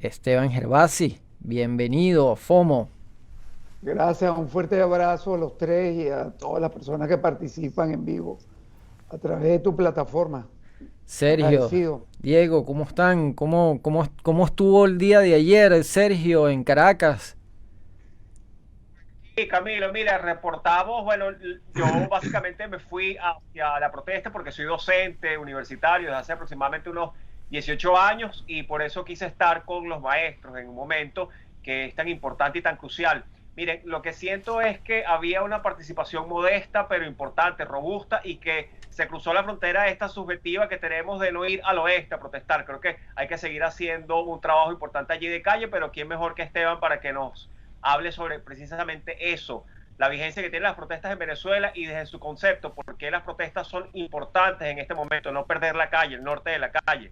Esteban Gervasi, bienvenido, FOMO. Gracias, un fuerte abrazo a los tres y a todas las personas que participan en vivo a través de tu plataforma. Sergio, Agradecido. Diego, ¿cómo están? ¿Cómo estuvo el día de ayer, Sergio, en Caracas? Sí, Camilo, mira, reportamos, bueno, yo básicamente me fui hacia la protesta porque soy docente universitario desde hace aproximadamente unos 18 años y por eso quise estar con los maestros en un momento que es tan importante y tan crucial. Miren, lo que siento es que había una participación modesta, pero importante, robusta, y que se cruzó la frontera esta subjetiva que tenemos de no ir al oeste a protestar. Creo que hay que seguir haciendo un trabajo importante allí de calle, pero quién mejor que Esteban para que nos hable sobre precisamente eso, la vigencia que tienen las protestas en Venezuela y desde su concepto, por qué las protestas son importantes en este momento, no perder la calle, el norte de la calle.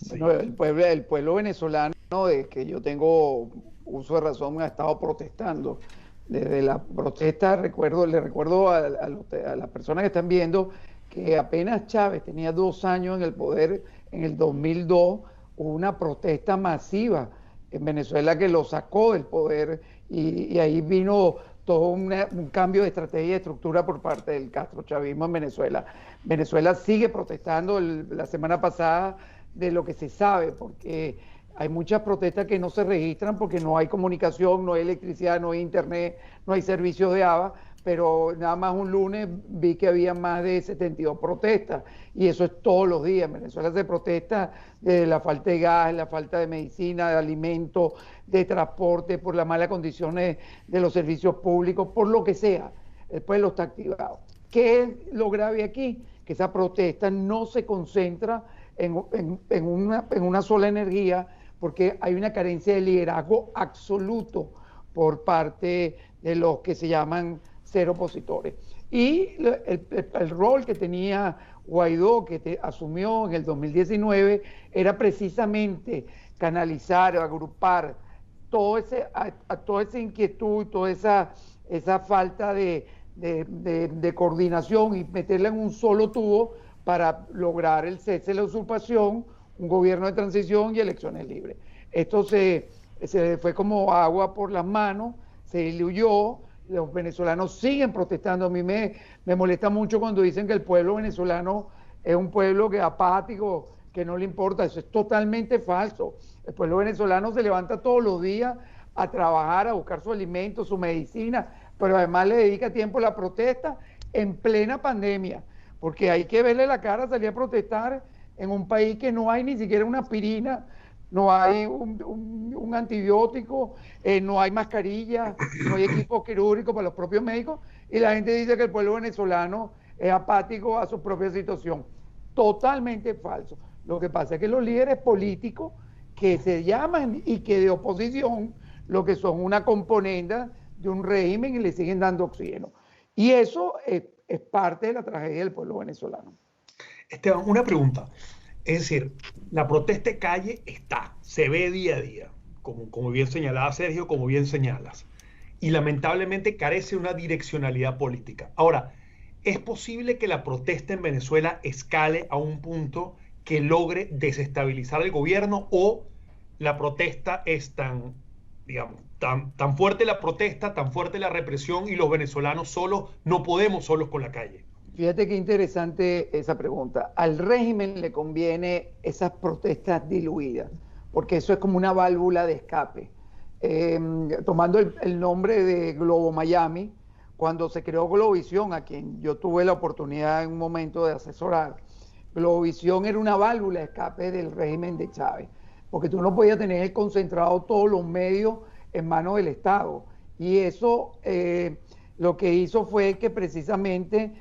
Bueno, Sí. el pueblo venezolano, desde que yo tengo uso de razón, ha estado protestando. Desde la protesta, le recuerdo a las personas que están viendo que apenas Chávez tenía 2 años en el poder, en el 2002, hubo una protesta masiva en Venezuela que lo sacó del poder y ahí vino todo un cambio de estrategia y de estructura por parte del castrochavismo en Venezuela. Venezuela sigue protestando. La semana pasada, de lo que se sabe, porque hay muchas protestas que no se registran porque no hay comunicación, no hay electricidad, no hay internet, no hay servicios de agua, pero nada más un lunes vi que había más de 72 protestas y eso es todos los días. En Venezuela se protesta de la falta de gas, la falta de medicina, de alimentos, de transporte, por las malas condiciones de los servicios públicos, por lo que sea. El pueblo está activado. ¿Qué es lo grave aquí? Que esa protesta no se concentra en una sola energía, porque hay una carencia de liderazgo absoluto por parte de los que se llaman ser opositores. Y el rol que tenía Guaidó, que asumió en el 2019, era precisamente canalizar, agrupar toda esa inquietud, toda esa falta de coordinación y meterla en un solo tubo para lograr el cese de la usurpación, un gobierno de transición y elecciones libres. Esto se fue como agua por las manos, se diluyó. Los venezolanos siguen protestando. A mí me molesta mucho cuando dicen que el pueblo venezolano es un pueblo que es apático, que no le importa. Eso es totalmente falso. El pueblo venezolano se levanta todos los días a trabajar, a buscar su alimento, su medicina, pero además le dedica tiempo a la protesta en plena pandemia, porque hay que verle la cara, salir a protestar en un país que no hay ni siquiera una aspirina, no hay un antibiótico, no hay mascarilla, no hay equipo quirúrgico para los propios médicos, y la gente dice que el pueblo venezolano es apático a su propia situación. Totalmente falso. Lo que pasa es que los líderes políticos que se llaman y que de oposición, lo que son una componenda de un régimen y le siguen dando oxígeno. Y eso es parte de la tragedia del pueblo venezolano. Esteban, una pregunta. Es decir, la protesta de calle está, se ve día a día, como bien señalaba Sergio, como bien señalas, y lamentablemente carece de una direccionalidad política. Ahora, ¿es posible que la protesta en Venezuela escale a un punto que logre desestabilizar el gobierno o la protesta es tan, digamos, tan fuerte la protesta, tan fuerte la represión y los venezolanos solos no podemos solos con la calle? Fíjate qué interesante esa pregunta. Al régimen le conviene esas protestas diluidas, porque eso es como una válvula de escape. Eh, Tomando el nombre de Globo Miami, cuando se creó Globovisión, a quien yo tuve la oportunidad en un momento de asesorar, Globovisión era una válvula de escape del régimen de Chávez, porque tú no podías tener concentrado todos los medios en manos del Estado. Y eso lo que hizo fue que precisamente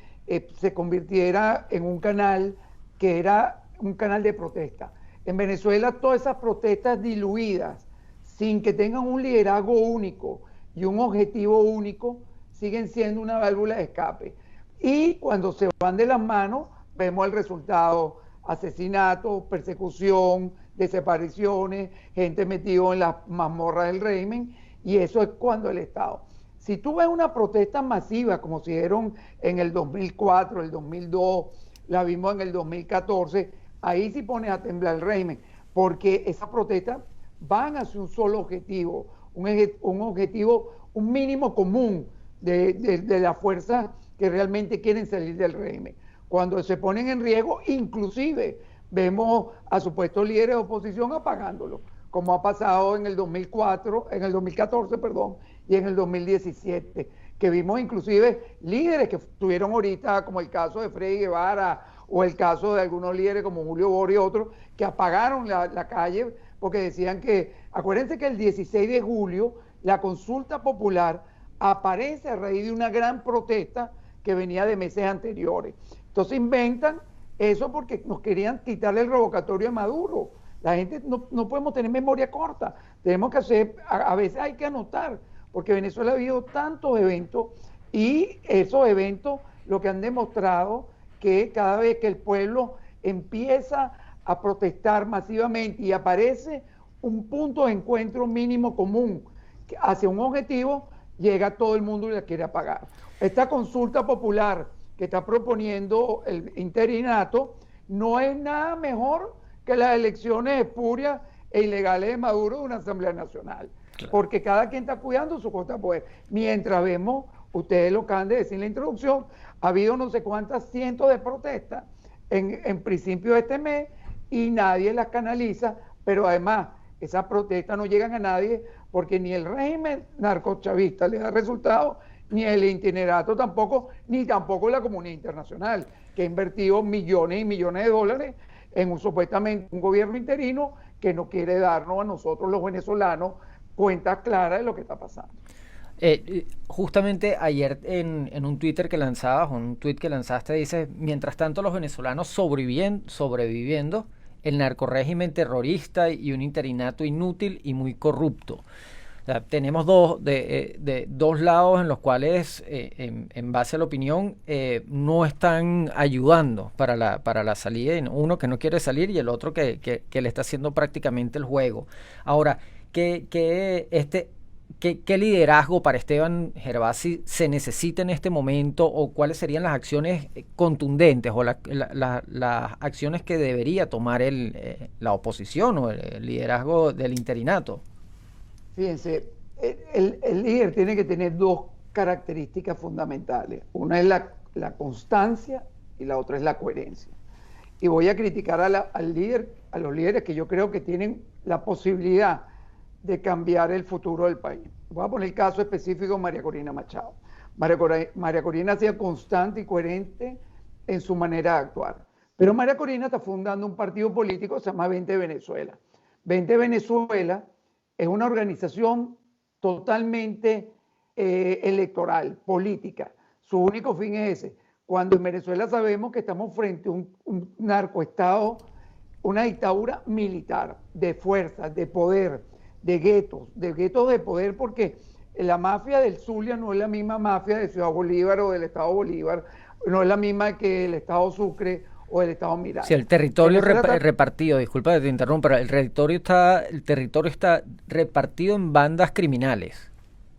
se convirtiera en un canal que era un canal de protesta. En Venezuela todas esas protestas diluidas, sin que tengan un liderazgo único y un objetivo único, siguen siendo una válvula de escape. Y cuando se van de las manos, vemos el resultado: asesinatos, persecución, desapariciones, gente metida en las mazmorras del régimen, y eso es cuando el Estado. Si tú ves una protesta masiva, como se dieron en el 2004, el 2002, la vimos en el 2014, ahí sí pones a temblar el régimen, porque esa protesta van hacia un solo objetivo, un objetivo, un mínimo común de las fuerzas que realmente quieren salir del régimen. Cuando se ponen en riesgo, inclusive vemos a supuestos líderes de oposición apagándolo, como ha pasado en el 2014, perdón, y en el 2017, que vimos inclusive líderes que estuvieron ahorita, como el caso de Freddy Guevara, o el caso de algunos líderes como Julio Bori y otros, que apagaron la calle porque decían que, acuérdense que el 16 de julio la consulta popular aparece a raíz de una gran protesta que venía de meses anteriores. Entonces inventan eso porque nos querían quitarle el revocatorio a Maduro. La gente no podemos tener memoria corta, tenemos que hacer, a veces hay que anotar, porque Venezuela ha habido tantos eventos y esos eventos lo que han demostrado que cada vez que el pueblo empieza a protestar masivamente y aparece un punto de encuentro mínimo común hacia un objetivo, llega todo el mundo y la quiere apagar. Esta consulta popular que está proponiendo el interinato no es nada mejor que las elecciones espurias e ilegales de Maduro de una Asamblea Nacional, claro, porque cada quien está cuidando su cuota de poder. Mientras vemos, ustedes lo acaban de decir en la introducción, ha habido no sé cuántas cientos de protestas en principio de este mes y nadie las canaliza, pero además esas protestas no llegan a nadie porque ni el régimen narcochavista le da resultados, ni el itinerato tampoco, ni tampoco la comunidad internacional, que ha invertido millones y millones de dólares en supuestamente un gobierno interino que no quiere darnos a nosotros los venezolanos cuentas claras de lo que está pasando. Justamente ayer en un Twitter que lanzabas, un tweet que lanzaste, dices, mientras tanto los venezolanos sobreviviendo, el narcorrégimen terrorista y un interinato inútil y muy corrupto. O sea, tenemos dos lados en los cuales, en base a la opinión, no están ayudando para la salida. Uno que no quiere salir y el otro que le está haciendo prácticamente el juego. Ahora, ¿qué liderazgo para Esteban Gervasi se necesita en este momento, o cuáles serían las acciones contundentes o las acciones que debería tomar la oposición o el liderazgo del interinato? Fíjense, el líder tiene que tener dos características fundamentales. Una es la constancia y la otra es la coherencia. Y voy a criticar a los líderes que yo creo que tienen la posibilidad de cambiar el futuro del país. Voy a poner el caso específico de María Corina Machado. María Corina ha sido constante y coherente en su manera de actuar. Pero María Corina está fundando un partido político que se llama 20 Venezuela. 20 Venezuela es una organización totalmente electoral, política. Su único fin es ese. Cuando en Venezuela sabemos que estamos frente a un narcoestado, una dictadura militar, de fuerza, de poder, de guetos de poder, porque la mafia del Zulia no es la misma mafia de Ciudad Bolívar o del Estado Bolívar, no es la misma que el Estado Sucre o el Estado Miranda. Sí, el territorio repartido, disculpa que te interrumpa, pero el territorio está repartido en bandas criminales.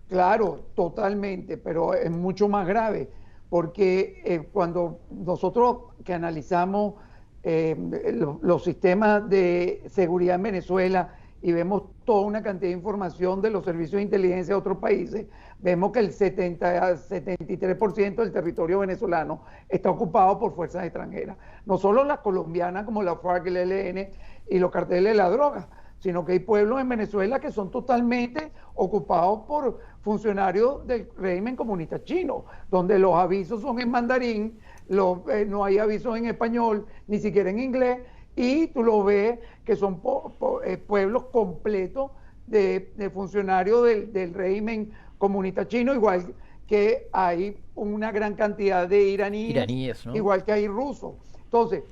Claro, totalmente, pero es mucho más grave, porque cuando nosotros que analizamos los sistemas de seguridad en Venezuela y vemos toda una cantidad de información de los servicios de inteligencia de otros países, vemos que el 73% del territorio venezolano está ocupado por fuerzas extranjeras. No solo las colombianas como la FARC, el ELN y los carteles de la droga, sino que hay pueblos en Venezuela que son totalmente ocupados por funcionarios del régimen comunista chino, donde los avisos son en mandarín, no hay avisos en español, ni siquiera en inglés, y tú lo ves que son pueblos completos de funcionarios del régimen comunista chino, igual que hay una gran cantidad de iraníes, ¿no? Igual que hay rusos. Entonces,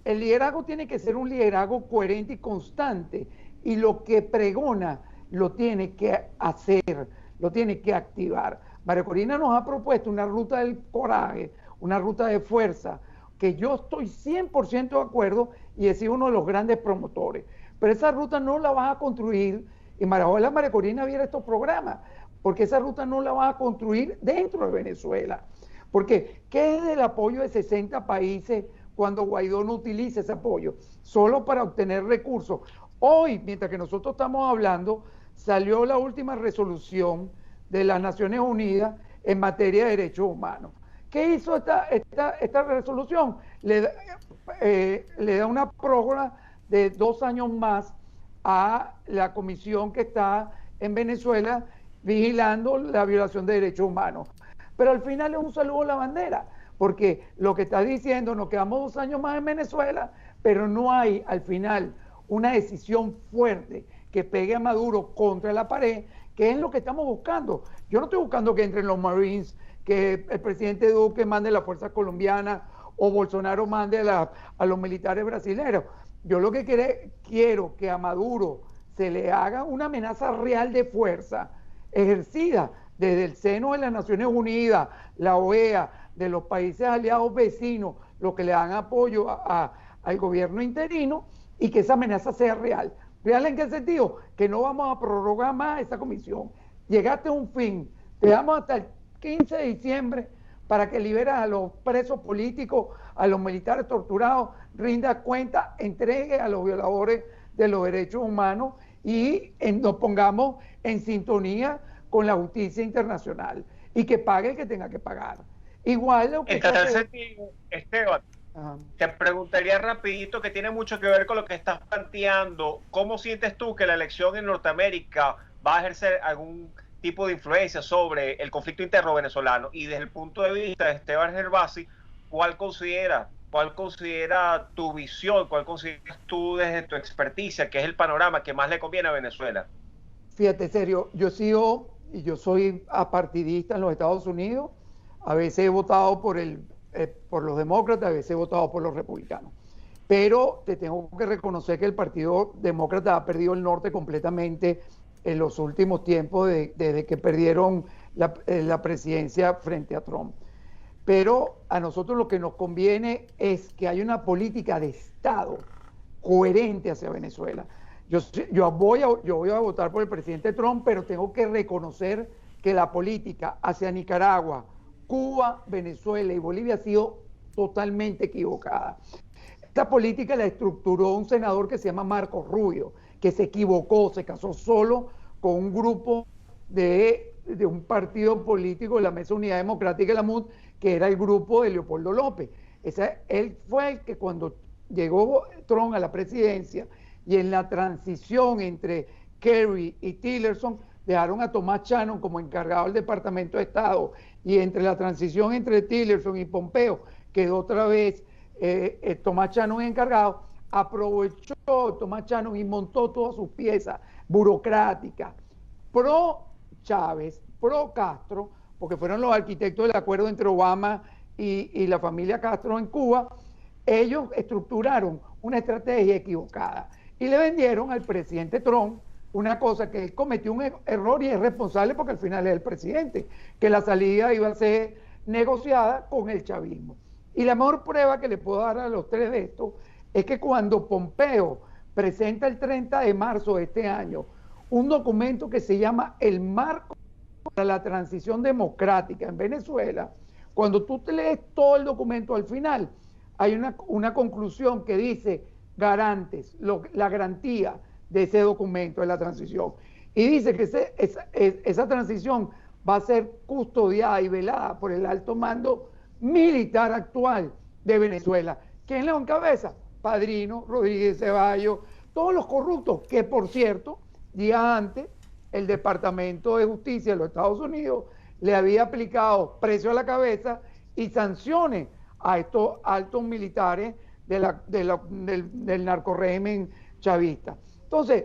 el liderazgo tiene que ser un liderazgo coherente y constante, y lo que pregona lo tiene que hacer, lo tiene que activar. María Corina nos ha propuesto una ruta del coraje, una ruta de fuerza, que yo estoy 100% de acuerdo y he sido uno de los grandes promotores. Pero esa ruta no la vas a construir, y María Corina viera estos programas, porque esa ruta no la vas a construir dentro de Venezuela. Porque, ¿qué es del apoyo de 60 países cuando Guaidó no utiliza ese apoyo? Solo para obtener recursos. Hoy, mientras que nosotros estamos hablando, salió la última resolución de las Naciones Unidas en materia de derechos humanos. ¿Qué hizo esta resolución? Le da una prórroga de 2 años más a la comisión que está en Venezuela vigilando la violación de derechos humanos. Pero al final es un saludo a la bandera, porque lo que está diciendo, nos quedamos 2 años más en Venezuela, pero no hay al final una decisión fuerte que pegue a Maduro contra la pared, que es lo que estamos buscando. Yo no estoy buscando que entren los Marines, que el presidente Duque mande las fuerzas colombianas o Bolsonaro mande a los militares brasileños. Yo lo que quiero que a Maduro se le haga una amenaza real de fuerza ejercida desde el seno de las Naciones Unidas, la OEA, de los países aliados vecinos, los que le dan apoyo al gobierno interino, y que esa amenaza sea real. ¿Real en qué sentido? Que no vamos a prorrogar más esa comisión. Llegaste a un fin, te damos hasta el 15 de diciembre para que liberes a los presos políticos, a los militares torturados, rinda cuenta, entregue a los violadores de los derechos humanos y nos pongamos en sintonía con la justicia internacional y que pague el que tenga que pagar. Igual lo que... En tal sentido, Esteban, te preguntaría rapidito, que tiene mucho que ver con lo que estás planteando. ¿Cómo sientes tú que la elección en Norteamérica va a ejercer algún tipo de influencia sobre el conflicto interno venezolano? Y desde el punto de vista de Esteban Gervasi, ¿cuál considera tu visión, cuál consideras tú desde tu experticia que es el panorama que más le conviene a Venezuela? Fíjate, serio, yo soy apartidista en los Estados Unidos. A veces he votado por los demócratas, a veces he votado por los republicanos. Pero te tengo que reconocer que el Partido Demócrata ha perdido el norte completamente en los últimos tiempos, desde que perdieron la presidencia frente a Trump. Pero a nosotros lo que nos conviene es que haya una política de Estado coherente hacia Venezuela. Yo voy a votar por el presidente Trump, pero tengo que reconocer que la política hacia Nicaragua, Cuba, Venezuela y Bolivia ha sido totalmente equivocada. Esta política la estructuró un senador que se llama Marcos Rubio, que se equivocó, se casó solo con un grupo de un partido político de la Mesa Unidad Democrática de la MUD, que era el grupo de Leopoldo López. Él fue el que cuando llegó Trump a la presidencia y en la transición entre Kerry y Tillerson, dejaron a Tomás Shannon como encargado del Departamento de Estado, y entre la transición entre Tillerson y Pompeo quedó otra vez Tomás Shannon encargado. Aprovechó Tomás Shannon y montó todas sus piezas burocráticas pro Chávez, pro Castro, porque fueron los arquitectos del acuerdo entre Obama y la familia Castro en Cuba. Ellos estructuraron una estrategia equivocada y le vendieron al presidente Trump una cosa que él cometió un error y es responsable, porque al final es el presidente, que la salida iba a ser negociada con el chavismo. Y la mejor prueba que le puedo dar a los tres de esto es que cuando Pompeo presenta el 30 de marzo de este año un documento que se llama el Marco para la Transición Democrática en Venezuela, cuando tú te lees todo el documento al final, hay una conclusión que dice garantes, la garantía de ese documento de la transición. Y dice que esa transición va a ser custodiada y velada por el alto mando militar actual de Venezuela. ¿Quién lo encabeza? Padrino, Rodríguez Ceballos, todos los corruptos, que por cierto, días antes, el Departamento de Justicia de los Estados Unidos le había aplicado precio a la cabeza y sanciones a estos altos militares del narcorrégimen chavista. Entonces,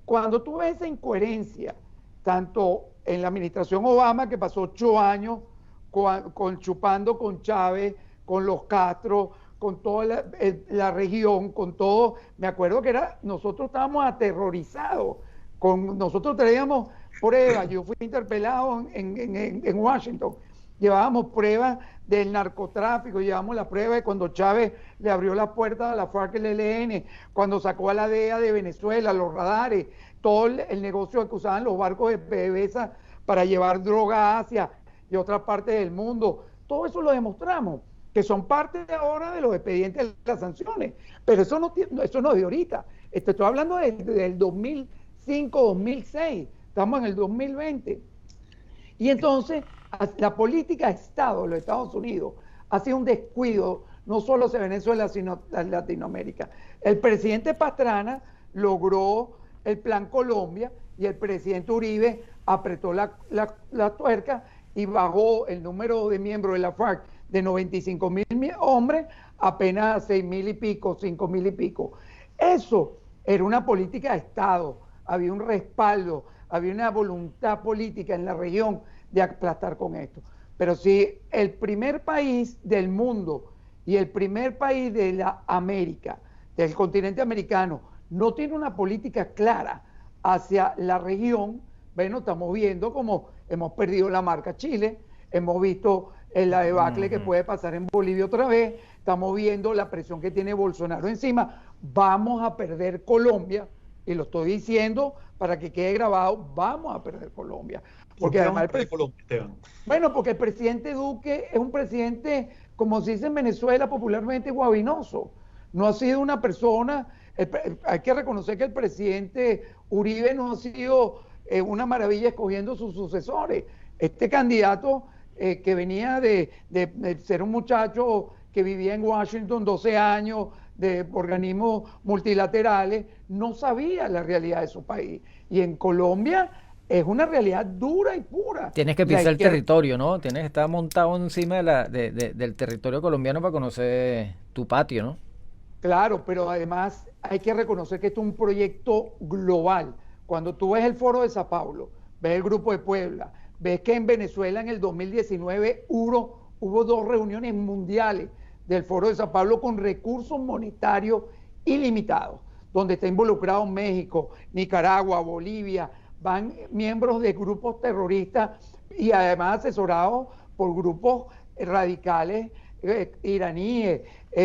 cuando tú ves esa incoherencia, tanto en la administración Obama, que pasó 8 años chupando con Chávez, con los Castro, con toda la región, con todo, me acuerdo que nosotros estábamos aterrorizados, nosotros traíamos pruebas, yo fui interpelado en Washington, llevábamos pruebas del narcotráfico, llevamos la prueba de cuando Chávez le abrió las puertas a la FARC y el ELN, cuando sacó a la DEA de Venezuela, los radares, todo el negocio que usaban los barcos de PDVSA para llevar droga a Asia y otras partes del mundo. Todo eso lo demostramos, que son parte de ahora de los expedientes de las sanciones, pero eso no es de ahorita, Estoy hablando del 2005, 2006, estamos en el 2020. Y entonces la política de Estado de los Estados Unidos ha sido un descuido, no solo de Venezuela, sino de Latinoamérica. El presidente Pastrana logró el Plan Colombia y el presidente Uribe apretó la tuerca y bajó el número de miembros de la FARC de 95,000 hombres apenas a 6,000 y pico, 5,000 y pico. Eso era una política de Estado, había un respaldo, había una voluntad política en la región de aplastar con esto. Pero si el primer país del mundo y el primer país de la América, del continente americano, no tiene una política clara hacia la región, bueno, estamos viendo como hemos perdido la marca Chile, hemos visto la debacle que puede pasar en Bolivia otra vez, estamos viendo la presión que tiene Bolsonaro encima, vamos a perder Colombia, y lo estoy diciendo para que quede grabado, vamos a perder Colombia. Porque además bueno, porque el presidente Duque es un presidente, como se dice en Venezuela popularmente, guabinoso. No ha sido una persona, hay que reconocer que el presidente Uribe no ha sido una maravilla escogiendo sus sucesores. Este candidato que venía de ser un muchacho que vivía en Washington 12 años, de organismos multilaterales, no sabía la realidad de su país. Y en Colombia es una realidad dura y pura. Tienes que pisar el territorio, ¿no? Tienes que estar montado encima del territorio colombiano para conocer tu patio, ¿no? Claro, pero además hay que reconocer que esto es un proyecto global. Cuando tú ves el Foro de Sao Paulo, ves el Grupo de Puebla, ves que en Venezuela en el 2019 hubo 2 reuniones mundiales del Foro de Sao Paulo con recursos monetarios ilimitados, donde está involucrado México, Nicaragua, Bolivia, van miembros de grupos terroristas y además asesorados por grupos radicales iraníes,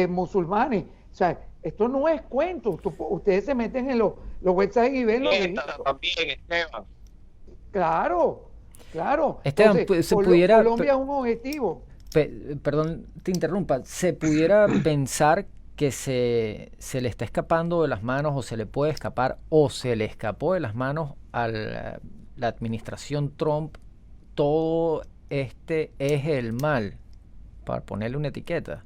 musulmanes. O sea, esto no es cuento. Ustedes se meten en los websites y ven los registros. También, Esteban. Claro. Esteban, entonces, Colombia es un objetivo. Perdón, te interrumpa. ¿Se pudiera pensar que se le está escapando de las manos o se le puede escapar o se le escapó de las manos a la administración Trump todo este eje del mal, para ponerle una etiqueta?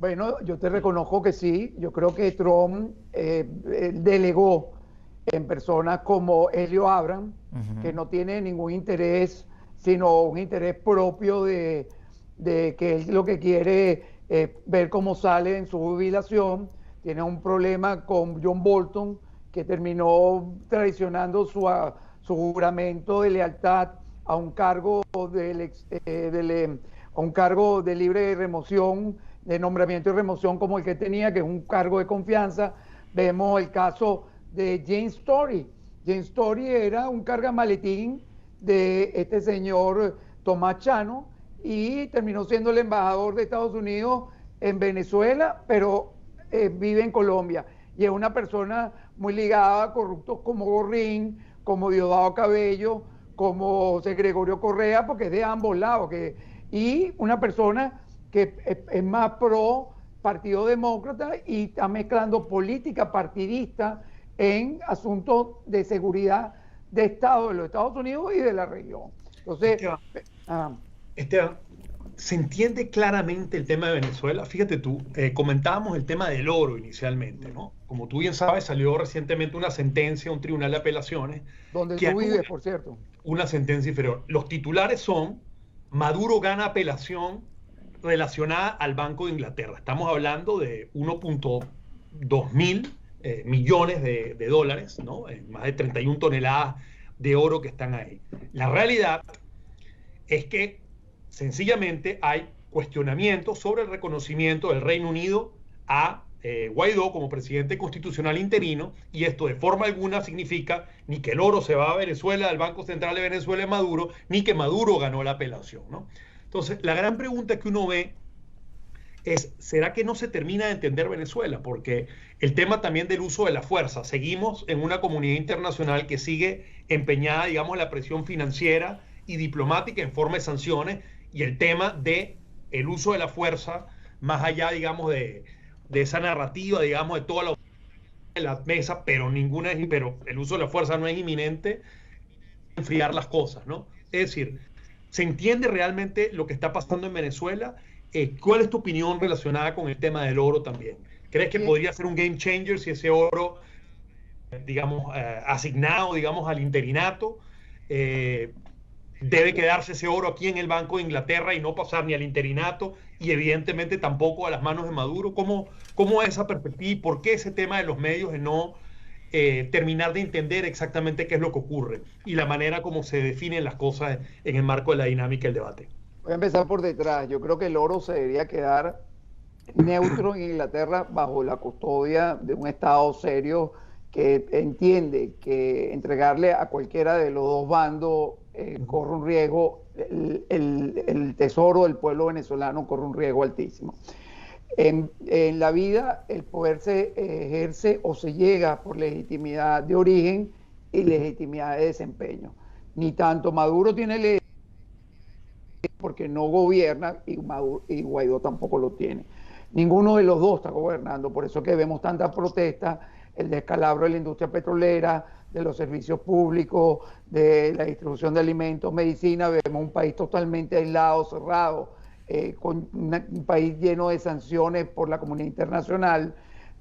Bueno, yo te reconozco que sí. Yo creo que Trump delegó en personas como Helio Abrams, que no tiene ningún interés, sino un interés propio de que él lo que quiere ver cómo sale en su jubilación. Tiene un problema con John Bolton, que terminó traicionando su juramento de lealtad a un cargo a un cargo de libre remoción, de nombramiento y remoción como el que tenía, que es un cargo de confianza. Vemos el caso de James Story. James Story era un cargamaletín de este señor Tomás Chano y terminó siendo el embajador de Estados Unidos en Venezuela, pero vive en Colombia. Y es una persona muy ligada a corruptos como Gorrín, como Diosdado Cabello, como José Gregorio Correa, porque es de ambos lados. Y una persona que es más pro Partido Demócrata y está mezclando política partidista en asuntos de seguridad de Estado de los Estados Unidos y de la región. Entonces, Esteban, ¿se entiende claramente el tema de Venezuela? Fíjate tú, comentábamos el tema del oro inicialmente, ¿no? Como tú bien sabes, salió recientemente una sentencia, un tribunal de apelaciones. Donde tú vives, por cierto. Una sentencia inferior. Los titulares son: Maduro gana apelación relacionada al Banco de Inglaterra. Estamos hablando de 1.2 mil millones de dólares, ¿no? Más de 31 toneladas de oro que están ahí. La realidad es que sencillamente hay cuestionamientos sobre el reconocimiento del Reino Unido a Guaidó como presidente constitucional interino, y esto de forma alguna significa ni que el oro se va a Venezuela, al Banco Central de Venezuela de Maduro, ni que Maduro ganó la apelación, ¿no? Entonces, la gran pregunta que uno ve es: ¿será que no se termina de entender Venezuela? Porque el tema también del uso de la fuerza, seguimos en una comunidad internacional que sigue empeñada, digamos, en la presión financiera y diplomática en forma de sanciones, y el tema de el uso de la fuerza, más allá, digamos, de esa narrativa, digamos, de toda la de la mesa, pero pero el uso de la fuerza no es inminente, enfriar las cosas, ¿no? Es decir, ¿se entiende realmente lo que está pasando en Venezuela? ¿Cuál es tu opinión relacionada con el tema del oro también? ¿Crees que podría ser un game changer si ese oro, digamos, asignado, digamos, al interinato, debe quedarse ese oro aquí en el Banco de Inglaterra y no pasar ni al interinato y evidentemente tampoco a las manos de Maduro? ¿Cómo es esa perspectiva y por qué ese tema de los medios de no terminar de entender exactamente qué es lo que ocurre y la manera como se definen las cosas en el marco de la dinámica del debate? Voy a empezar por detrás. Yo creo que el oro se debería quedar neutro en Inglaterra bajo la custodia de un Estado serio que entiende que entregarle a cualquiera de los dos bandos corre un riesgo, el tesoro del pueblo venezolano corre un riesgo altísimo. En la vida el poder se ejerce o se llega por legitimidad de origen y legitimidad de desempeño. Ni tanto Maduro tiene legitimidad porque no gobierna y Guaidó tampoco lo tiene. Ninguno de los dos está gobernando, por eso que vemos tantas protestas, el descalabro de la industria petrolera, de los servicios públicos, de la distribución de alimentos, medicina. Vemos un país totalmente aislado, cerrado, con un país lleno de sanciones por la comunidad internacional.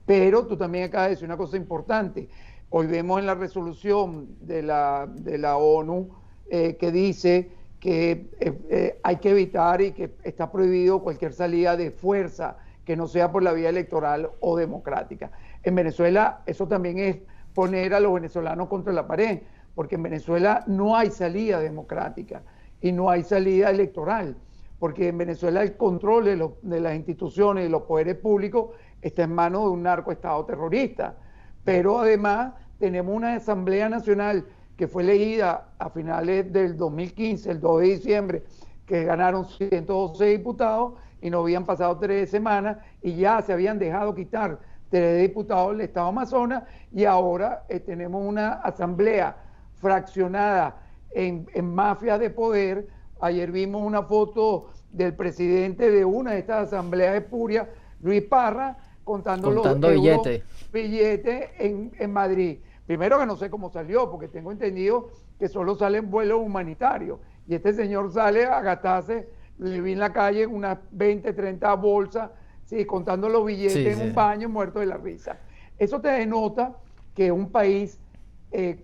Pero tú también acabas de decir una cosa importante. Hoy vemos en la resolución de la ONU que dice que hay que evitar y que está prohibido cualquier salida de fuerza que no sea por la vía electoral o democrática. En Venezuela eso también es poner a los venezolanos contra la pared, porque en Venezuela no hay salida democrática y no hay salida electoral, porque en Venezuela el control de las instituciones y los poderes públicos está en manos de un narcoestado terrorista. Pero además tenemos una Asamblea Nacional que fue elegida a finales del 2015, el 2 de diciembre, que ganaron 112 diputados y no habían pasado 3 semanas y ya se habían dejado quitar 3 diputados del Estado Amazonas y ahora tenemos una asamblea fraccionada en mafias de poder. Ayer vimos una foto del presidente de una de estas asambleas espurias, Luis Parra, contando los billetes en Madrid. Primero que no sé cómo salió, porque tengo entendido que solo salen vuelos humanitarios. Y este señor sale a gastarse, le vi en la calle unas 20, 30 bolsas, sí, contando los billetes en un baño, muerto de la risa. Eso te denota que un país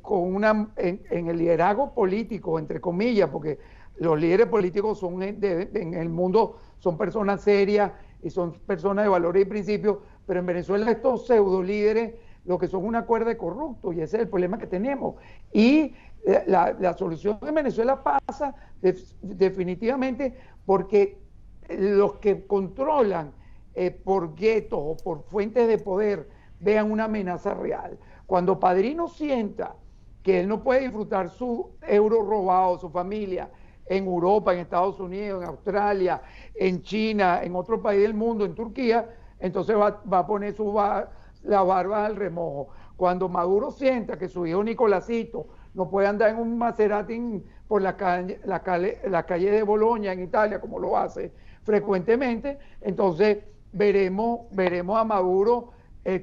con en el liderazgo político, entre comillas, porque los líderes políticos son en el mundo son personas serias y son personas de valores y principios, pero en Venezuela estos pseudo líderes lo que son una cuerda de corruptos, y ese es el problema que tenemos. Y la solución en Venezuela pasa definitivamente porque los que controlan por guetos o por fuentes de poder vean una amenaza real. Cuando Padrino sienta que él no puede disfrutar su euro robado, su familia, en Europa, en Estados Unidos, en Australia, en China, en otro país del mundo, en Turquía, entonces va a poner la barba al remojo. Cuando Maduro sienta que su hijo Nicolásito no puede andar en un Maserati por la calle de Bolonia en Italia, como lo hace frecuentemente, entonces veremos a Maduro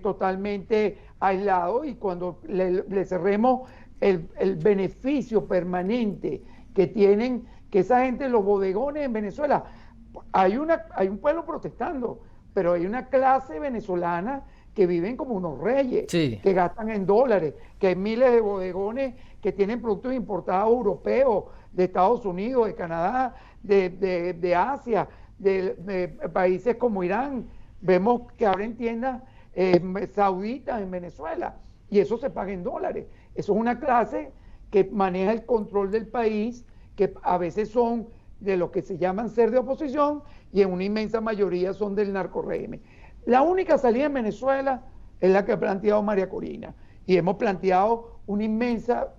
totalmente aislado, y cuando le cerremos el beneficio permanente que tienen, que esa gente, los bodegones en Venezuela, hay un pueblo protestando, pero hay una clase venezolana que viven como unos reyes, sí, que gastan en dólares, que hay miles de bodegones que tienen productos importados europeos, de Estados Unidos, de Canadá, de Asia, de países como Irán. Vemos que abren tiendas sauditas en Venezuela y eso se paga en dólares. Eso es una clase que maneja el control del país, que a veces son de los que se llaman ser de oposición y en una inmensa mayoría son del narcorrégimen. La única salida en Venezuela es la que ha planteado María Corina, y hemos planteado una inmensa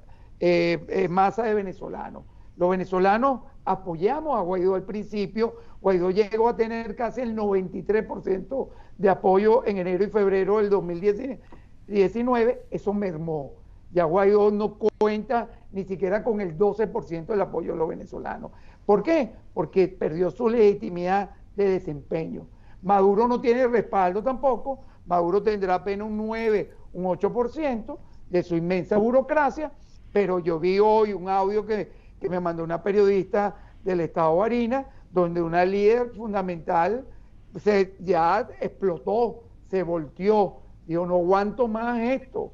masa de venezolanos. Los venezolanos apoyamos a Guaidó al principio. Guaidó llegó a tener casi el 93% de apoyo en enero y febrero del 2019, eso mermó. Ya Guaidó no cuenta ni siquiera con el 12% del apoyo de los venezolanos. ¿Por qué? Porque perdió su legitimidad de desempeño. Maduro no tiene respaldo tampoco. Maduro tendrá apenas un 9, un 8% de su inmensa burocracia, pero yo vi hoy un audio que me mandó una periodista del Estado Barinas, donde una líder fundamental ya explotó, se volteó, dijo, no aguanto más esto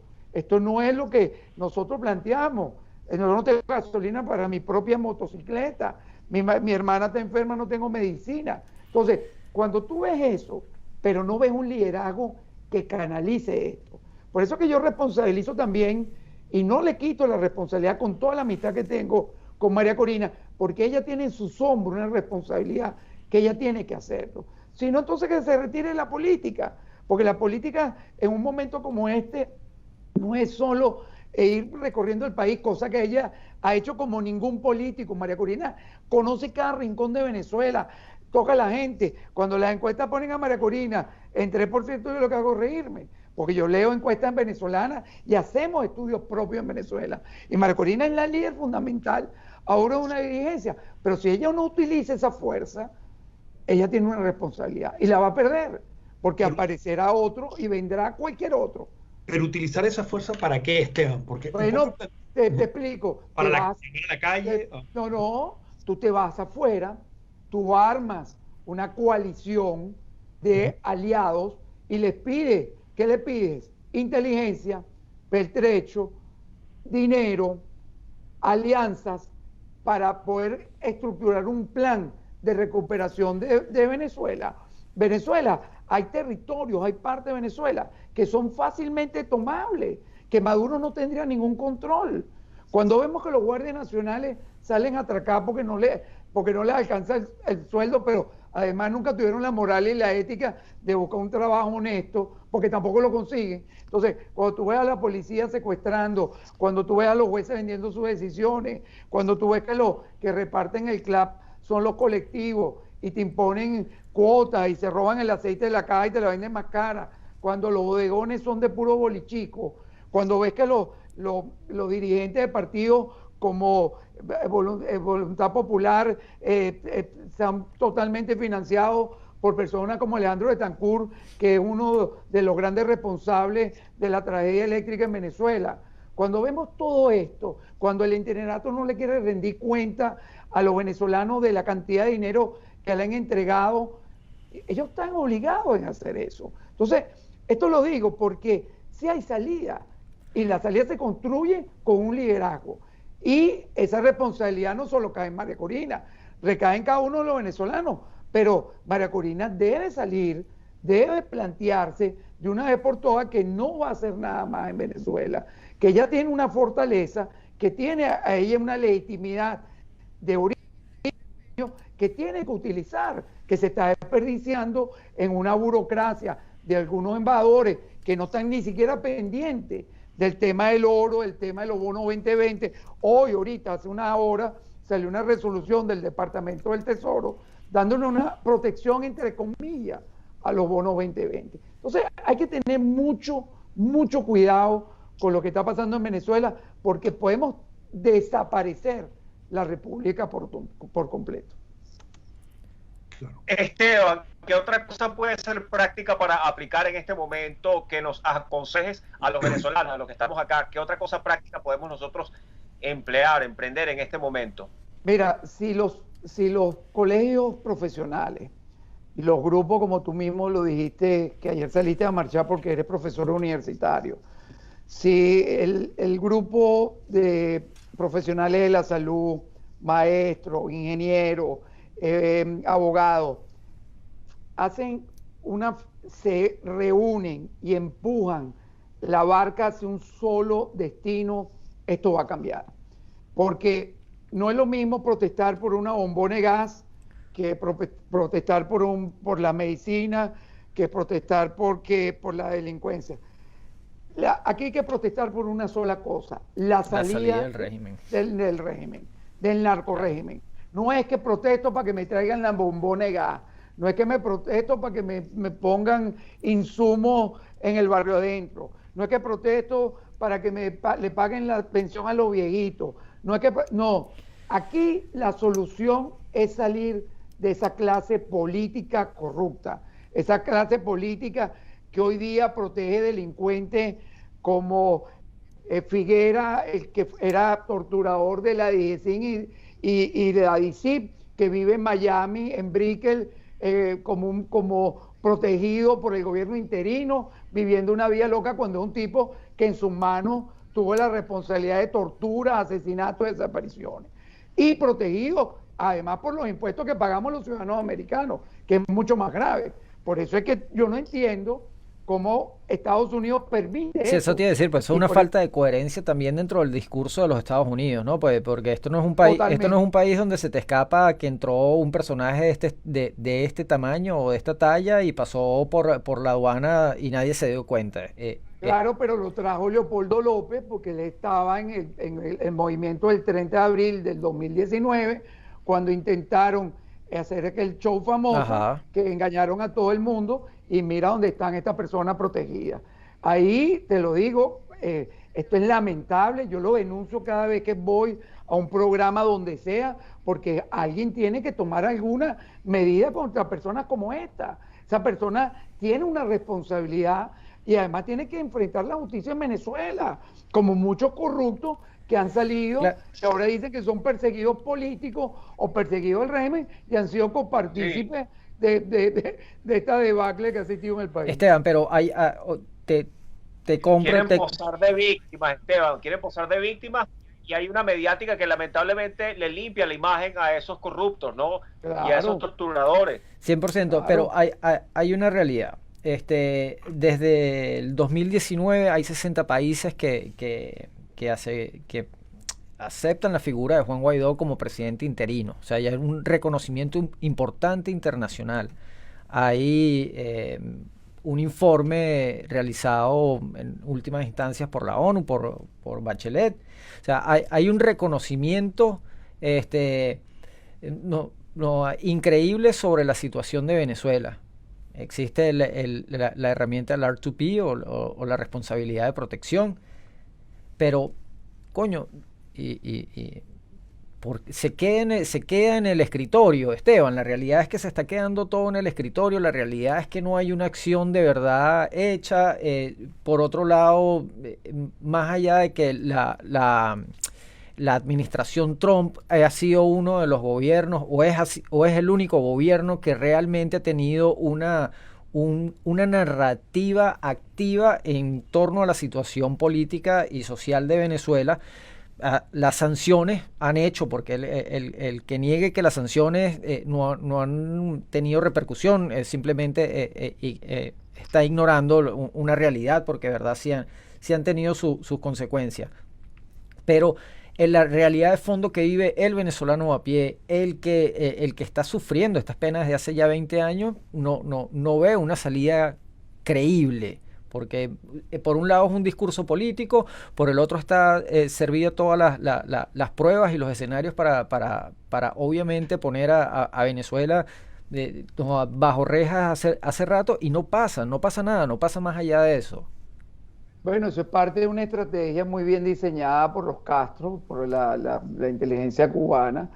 no es lo que nosotros planteamos, yo no tengo gasolina para mi propia motocicleta, mi hermana está enferma, no tengo medicina. Entonces, cuando tú ves eso, pero no ves un liderazgo que canalice esto, por eso que yo responsabilizo también, y no le quito la responsabilidad con toda la amistad que tengo con María Corina, porque ella tiene en sus hombros una responsabilidad que ella tiene que hacerlo. Si no, entonces que se retire de la política, porque la política en un momento como este no es solo ir recorriendo el país, cosa que ella ha hecho como ningún político. María Corina conoce cada rincón de Venezuela, toca a la gente. Cuando las encuestas ponen a María Corina en 3%, yo lo que hago es reírme, porque yo leo encuestas venezolanas y hacemos estudios propios en Venezuela. Y María Corina es la líder fundamental, ahora es una dirigencia, pero si ella no utiliza esa fuerza, ella tiene una responsabilidad y la va a perder, porque aparecerá otro y vendrá cualquier otro. Pero utilizar esa fuerza, ¿para qué, Esteban? Porque bueno, te explico. Para la calle. No, tú te vas afuera, tú armas una coalición de aliados y les pides, ¿qué le pides? Inteligencia, pertrecho, dinero, alianzas para poder estructurar un plan de recuperación de Venezuela. Venezuela, hay territorios, hay partes de Venezuela que son fácilmente tomables, que Maduro no tendría ningún control. Cuando vemos que los guardias nacionales salen a atracar porque no les alcanza el sueldo, pero además nunca tuvieron la moral y la ética de buscar un trabajo honesto, porque tampoco lo consiguen. Entonces, cuando tú ves a la policía secuestrando, cuando tú ves a los jueces vendiendo sus decisiones, cuando tú ves que los que reparten el CLAP son los colectivos y te imponen cuotas y se roban el aceite de la caja y te la venden más cara, cuando los bodegones son de puro bolichico, cuando ves que los dirigentes de partidos como Voluntad Popular están totalmente financiados por personas como Alejandro Betancourt, que es uno de los grandes responsables de la tragedia eléctrica en Venezuela. Cuando vemos todo esto, cuando el Interinato no le quiere rendir cuenta a los venezolanos de la cantidad de dinero que le han entregado, ellos están obligados a hacer eso. Entonces, esto lo digo porque sí hay salida, y la salida se construye con un liderazgo. Y esa responsabilidad no solo cae en María Corina, recae en cada uno de los venezolanos, pero María Corina debe salir, debe plantearse de una vez por todas que no va a hacer nada más en Venezuela, que ella tiene una fortaleza, que tiene a ella una legitimidad de origen que tiene que utilizar, que se está desperdiciando en una burocracia de algunos embajadores que no están ni siquiera pendientes del tema del oro, del tema de los bonos 2020. Ahorita, hace una hora, salió una resolución del Departamento del Tesoro dándole una protección, entre comillas, a los bonos 2020. Entonces, hay que tener mucho cuidado con lo que está pasando en Venezuela, porque podemos desaparecer la República por completo. Esteban, ¿qué otra cosa puede ser práctica para aplicar en este momento que nos aconsejes a los venezolanos, a los que estamos acá? ¿Qué otra cosa práctica podemos nosotros emprender en este momento? Mira, si los colegios profesionales y los grupos, como tú mismo lo dijiste, que ayer saliste a marchar porque eres profesor universitario, si el grupo de profesionales de la salud, maestros, ingenieros, abogados, se reúnen y empujan la barca hacia un solo destino, esto va a cambiar. Porque no es lo mismo protestar por una bombona de gas que protestar por la medicina, que protestar por la delincuencia. Aquí hay que protestar por una sola cosa, la salida del régimen. Del régimen, del narcorrégimen. No es que protesto para que me traigan la bombona de gas, no es que me protesto para que me pongan insumos en el barrio adentro, no es que protesto para que le paguen la pensión a los viejitos, no, aquí la solución es salir de esa clase política corrupta, esa clase política que hoy día protege delincuentes como Figuera, el que era torturador de la DGCIN y de la DICIP, que vive en Miami, en Brickell, como protegido por el gobierno interino, viviendo una vida loca, cuando es un tipo que en sus manos tuvo la responsabilidad de tortura, asesinatos, desapariciones. Y protegido además por los impuestos que pagamos los ciudadanos americanos, que es mucho más grave. Por eso es que yo no entiendo cómo Estados Unidos permite Sí, eso te iba a decir, pues eso es una falta de coherencia también dentro del discurso de los Estados Unidos, ¿no? Pues porque esto no es un país, esto no es un país donde se te escapa que entró un personaje de este tamaño o de esta talla y pasó por la aduana y nadie se dio cuenta. Claro, pero lo trajo Leopoldo López porque él estaba en el movimiento del 30 de abril del 2019, cuando intentaron hacer aquel show famoso. Ajá. Que engañaron a todo el mundo, y mira dónde están estas personas protegidas. Ahí te lo digo, esto es lamentable, yo lo denuncio cada vez que voy a un programa donde sea, porque alguien tiene que tomar alguna medida contra personas como esta. Esa persona tiene una responsabilidad y además tiene que enfrentar la justicia en Venezuela, como muchos corruptos que han salido, que ahora dicen que son perseguidos políticos o perseguidos del régimen y han sido copartícipes de esta debacle que ha existido en el país. Esteban, pero te compro... Quieren posar de víctimas, Esteban, quieren posar de víctimas, y hay una mediática que lamentablemente le limpia la imagen a esos corruptos, ¿no? Claro. Y a esos torturadores. 100%, claro. Pero hay una realidad. Desde el 2019 hay 60 países que aceptan la figura de Juan Guaidó como presidente interino. O sea, ya hay un reconocimiento importante internacional. Hay un informe realizado en últimas instancias por la ONU, por Bachelet. O sea, hay un reconocimiento increíble sobre la situación de Venezuela. Existe la herramienta del R2P o la responsabilidad de protección, pero, coño, se queda en el escritorio, Esteban. La realidad es que se está quedando todo en el escritorio, la realidad es que no hay una acción de verdad hecha. Por otro lado, más allá de que la administración Trump ha sido uno de los gobiernos, o es el único gobierno que realmente ha tenido una narrativa activa en torno a la situación política y social de Venezuela. Las sanciones han hecho, porque el que niegue que las sanciones no han tenido repercusión simplemente está ignorando una realidad, porque de verdad sí han tenido sus consecuencias. Pero en la realidad de fondo que vive el venezolano a pie, el que está sufriendo estas penas desde hace ya 20 años, no ve una salida creíble, porque por un lado es un discurso político, por el otro está servido todas las pruebas y los escenarios para obviamente poner a Venezuela bajo rejas hace rato, y no pasa nada, no pasa más allá de eso. Bueno, eso es parte de una estrategia muy bien diseñada por los Castro, por la inteligencia cubana,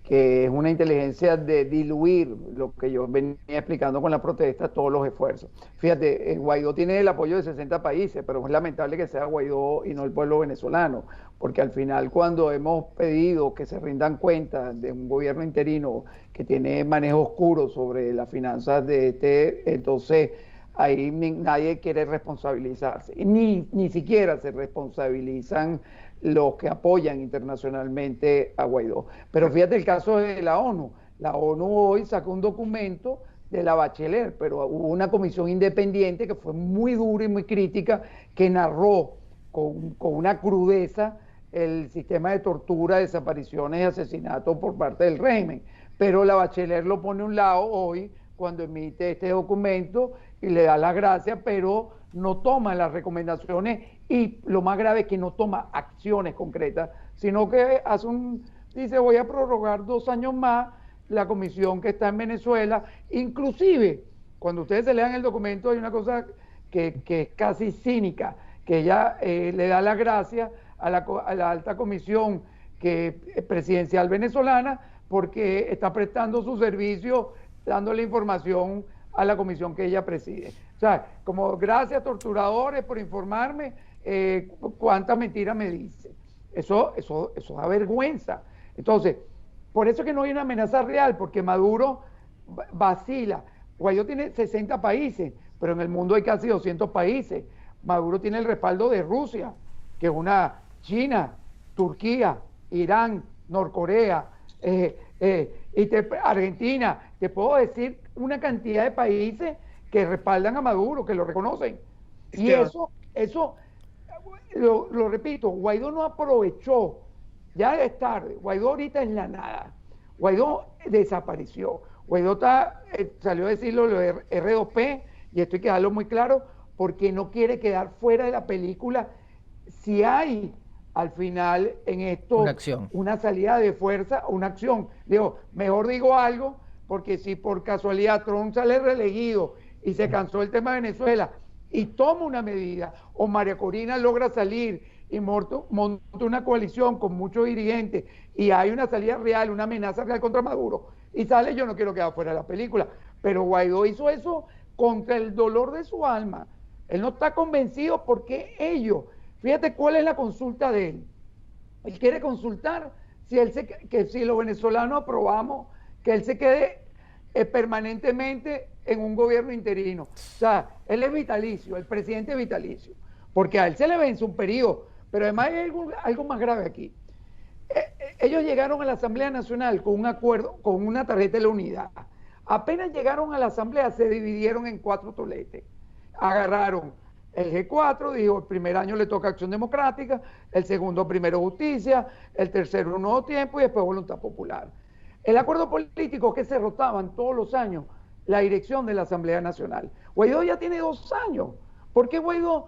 que es una inteligencia de diluir lo que yo venía explicando con la protesta, todos los esfuerzos. Fíjate, Guaidó tiene el apoyo de 60 países, pero es lamentable que sea Guaidó y no el pueblo venezolano, porque al final, cuando hemos pedido que se rindan cuentas de un gobierno interino que tiene manejo oscuro sobre las finanzas entonces ahí nadie quiere responsabilizarse, ni siquiera se responsabilizan los que apoyan internacionalmente a Guaidó. Pero fíjate el caso de la ONU. La ONU hoy sacó un documento de la Bachelet, pero hubo una comisión independiente que fue muy dura y muy crítica, que narró con una crudeza el sistema de tortura, desapariciones y asesinatos por parte del régimen. Pero la Bachelet lo pone a un lado hoy cuando emite este documento y le da las gracias, pero no toma las recomendaciones, y lo más grave es que no toma acciones concretas, sino que dice voy a prorrogar 2 años más la comisión que está en Venezuela. Inclusive, cuando ustedes se lean el documento, hay una cosa que es casi cínica, que ella le da las gracias a la alta comisión presidencial venezolana, porque está prestando su servicio, dándole información a la comisión que ella preside. O sea, como gracias torturadores por informarme, ¿cuántas mentiras me dice? Eso da vergüenza. Entonces, por eso es que no hay una amenaza real, porque Maduro vacila. Guaidó tiene 60 países, pero en el mundo hay casi 200 países. Maduro tiene el respaldo de Rusia, que es una China, Turquía, Irán, Norcorea, Argentina. Te puedo decir una cantidad de países que respaldan a Maduro, que lo reconocen. Y eso lo repito, Guaidó no aprovechó, ya es tarde, Guaidó ahorita es la nada, Guaidó desapareció, Guaidó salió a decirlo lo de R2P, y esto hay que darlo muy claro, porque no quiere quedar fuera de la película si hay al final en esto una salida de fuerza, una acción. Digo, mejor digo algo, porque si por casualidad Trump sale reelegido y se cansó el tema de Venezuela y toma una medida, o María Corina logra salir y monta una coalición con muchos dirigentes y hay una salida real, una amenaza real contra Maduro, y sale, yo no quiero quedar fuera de la película, pero Guaidó hizo eso contra el dolor de su alma. Él no está convencido porque fíjate cuál es la consulta de él. Él quiere consultar que si los venezolanos aprobamos que él se quede permanentemente en un gobierno interino. O sea, él es vitalicio, el presidente es vitalicio, porque a él se le vence un periodo, pero además hay algo más grave aquí. Ellos llegaron a la Asamblea Nacional con un acuerdo, con una tarjeta de la unidad. Apenas llegaron a la Asamblea, se dividieron en 4 toletes. Agarraron el G4, dijo, el primer año le toca Acción Democrática, el segundo primero Justicia, el tercero Un Nuevo Tiempo y después Voluntad Popular. El acuerdo político es que se rotaban todos los años la dirección de la Asamblea Nacional. Guaidó ya tiene 2 años. ¿Por qué Guaidó?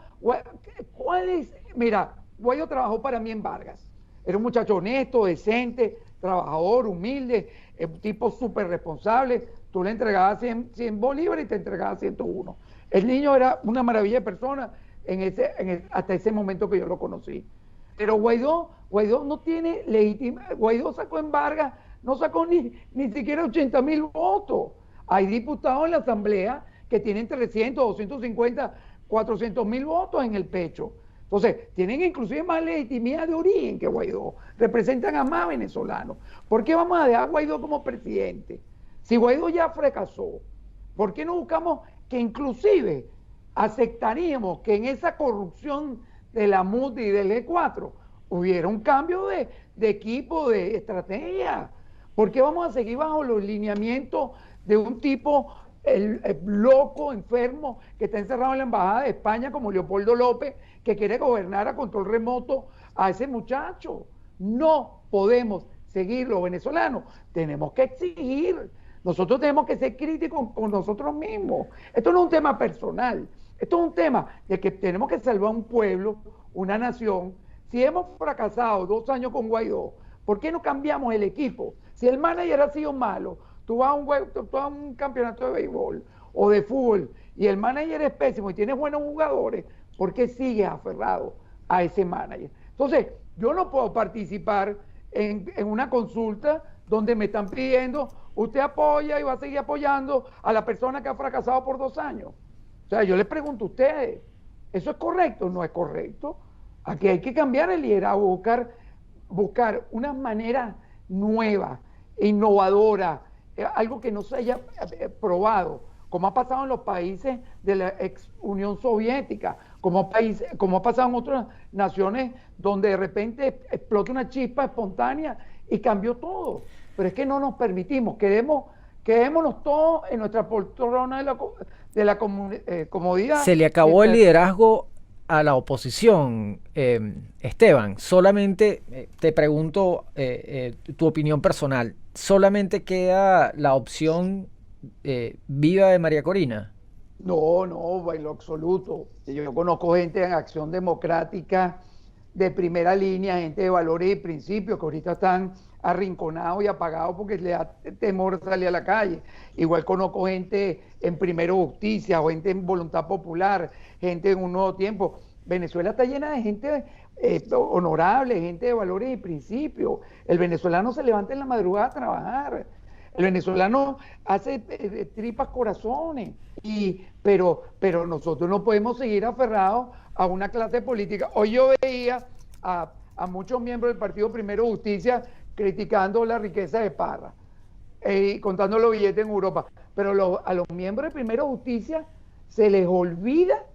¿Cuál es? Mira, Guaidó trabajó para mí en Vargas. Era un muchacho honesto, decente, trabajador, humilde, un tipo súper responsable. Tú le entregabas 100 bolívares y te entregaba 101. El niño era una maravilla de persona hasta ese momento que yo lo conocí. Pero Guaidó no tiene legitimidad. Guaidó sacó en Vargas, no sacó ni siquiera 80,000 votos. Hay diputados en la Asamblea que tienen 300, 250, 400,000 votos en el pecho. Entonces, tienen inclusive más legitimidad de origen que Guaidó. Representan a más venezolanos. ¿Por qué vamos a dejar a Guaidó como presidente? Si Guaidó ya fracasó, ¿por qué no buscamos que inclusive aceptaríamos que en esa corrupción de la MUD y del E4 hubiera un cambio de equipo, de estrategia? ¿Por qué vamos a seguir bajo los lineamientos de un tipo el loco, enfermo, que está encerrado en la Embajada de España como Leopoldo López, que quiere gobernar a control remoto a ese muchacho? No podemos seguir los venezolanos, tenemos que exigir. Nosotros tenemos que ser críticos con nosotros mismos. Esto no es un tema personal, esto es un tema de que tenemos que salvar un pueblo, una nación. Si hemos fracasado 2 años con Guaidó, ¿por qué no cambiamos el equipo? Si el manager ha sido malo, tú vas a un campeonato de béisbol o de fútbol y el manager es pésimo y tienes buenos jugadores, ¿por qué sigues aferrado a ese manager? Entonces, yo no puedo participar en una consulta donde me están pidiendo, usted apoya y va a seguir apoyando a la persona que ha fracasado por 2 años. O sea, yo les pregunto a ustedes, ¿eso es correcto o no es correcto? Aquí hay que cambiar el liderazgo, buscar unas maneras nuevas, innovadoras, algo que no se haya probado, como ha pasado en los países de la ex Unión Soviética, como ha pasado en otras naciones donde de repente explota una chispa espontánea y cambió todo. Pero es que no nos permitimos, quedémonos todos en nuestra poltrona de la comodidad. Se le acabó el liderazgo a la oposición, Esteban. Solamente te pregunto tu opinión personal. ¿Solamente queda la opción viva de María Corina? No, en lo absoluto. Yo conozco gente en Acción Democrática de primera línea, gente de valores y principios que ahorita están arrinconados y apagados porque le da temor salir a la calle. Igual conozco gente en Primero Justicia o gente en Voluntad Popular, gente en Un Nuevo Tiempo. Venezuela está llena de gente honorable, gente de valores y principios. El venezolano se levanta en la madrugada a trabajar. El venezolano hace tripas corazones, pero nosotros no podemos seguir aferrados a una clase política. Hoy yo veía a muchos miembros del Partido Primero Justicia criticando la riqueza de Parra, contando los billetes en Europa, pero a los miembros del Primero Justicia se les olvida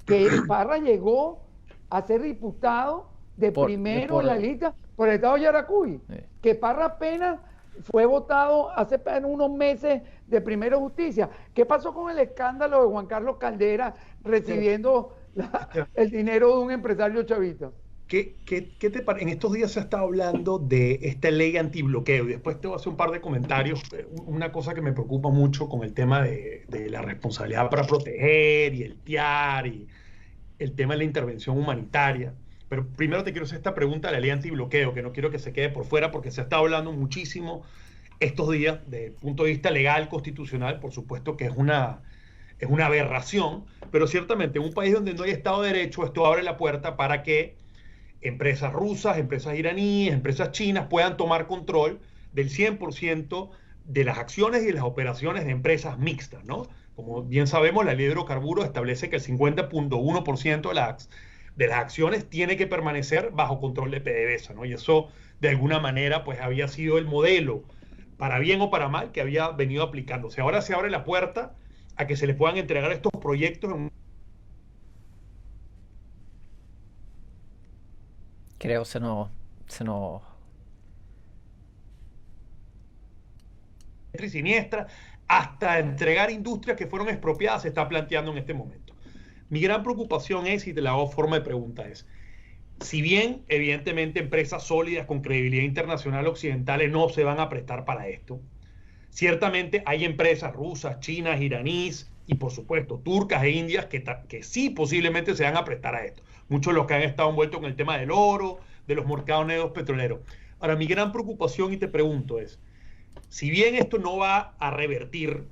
que Parra llegó a ser diputado de primero en la lista por el estado de Yaracuy, que Parra apenas fue votado hace unos meses de Primero Justicia. ¿Qué pasó con el escándalo de Juan Carlos Caldera recibiendo el dinero de un empresario chavista? ¿Qué te parece? En estos días se ha estado hablando de esta ley antibloqueo y después te voy a hacer un par de comentarios. Una cosa que me preocupa mucho con el tema de la responsabilidad para proteger y el TIAR y el tema de la intervención humanitaria. Pero primero te quiero hacer esta pregunta de la ley antibloqueo, que no quiero que se quede por fuera porque se ha estado hablando muchísimo estos días desde el punto de vista legal, constitucional. Por supuesto que es una aberración, pero ciertamente en un país donde no hay Estado de Derecho, esto abre la puerta para que empresas rusas, empresas iraníes, empresas chinas puedan tomar control del 100% de las acciones y de las operaciones de empresas mixtas, ¿no? Como bien sabemos, la ley de hidrocarburos establece que el 50.1% de las acciones tiene que permanecer bajo control de PDVSA, ¿no? Y eso, de alguna manera, pues había sido el modelo, para bien o para mal, que había venido aplicándose. Ahora se abre la puerta a que se le puedan entregar estos proyectos en Creo se nos y siniestra, hasta entregar industrias que fueron expropiadas, se está planteando en este momento. Mi gran preocupación es, y te la hago forma de pregunta, es, si bien evidentemente empresas sólidas con credibilidad internacional occidentales no se van a prestar para esto, ciertamente hay empresas rusas, chinas, iraníes y por supuesto turcas e indias que sí posiblemente se van a prestar a esto. Muchos de los que han estado envueltos en el tema del oro, de los mercados negros petroleros. Ahora, mi gran preocupación, y te pregunto, es, si bien esto no va a revertir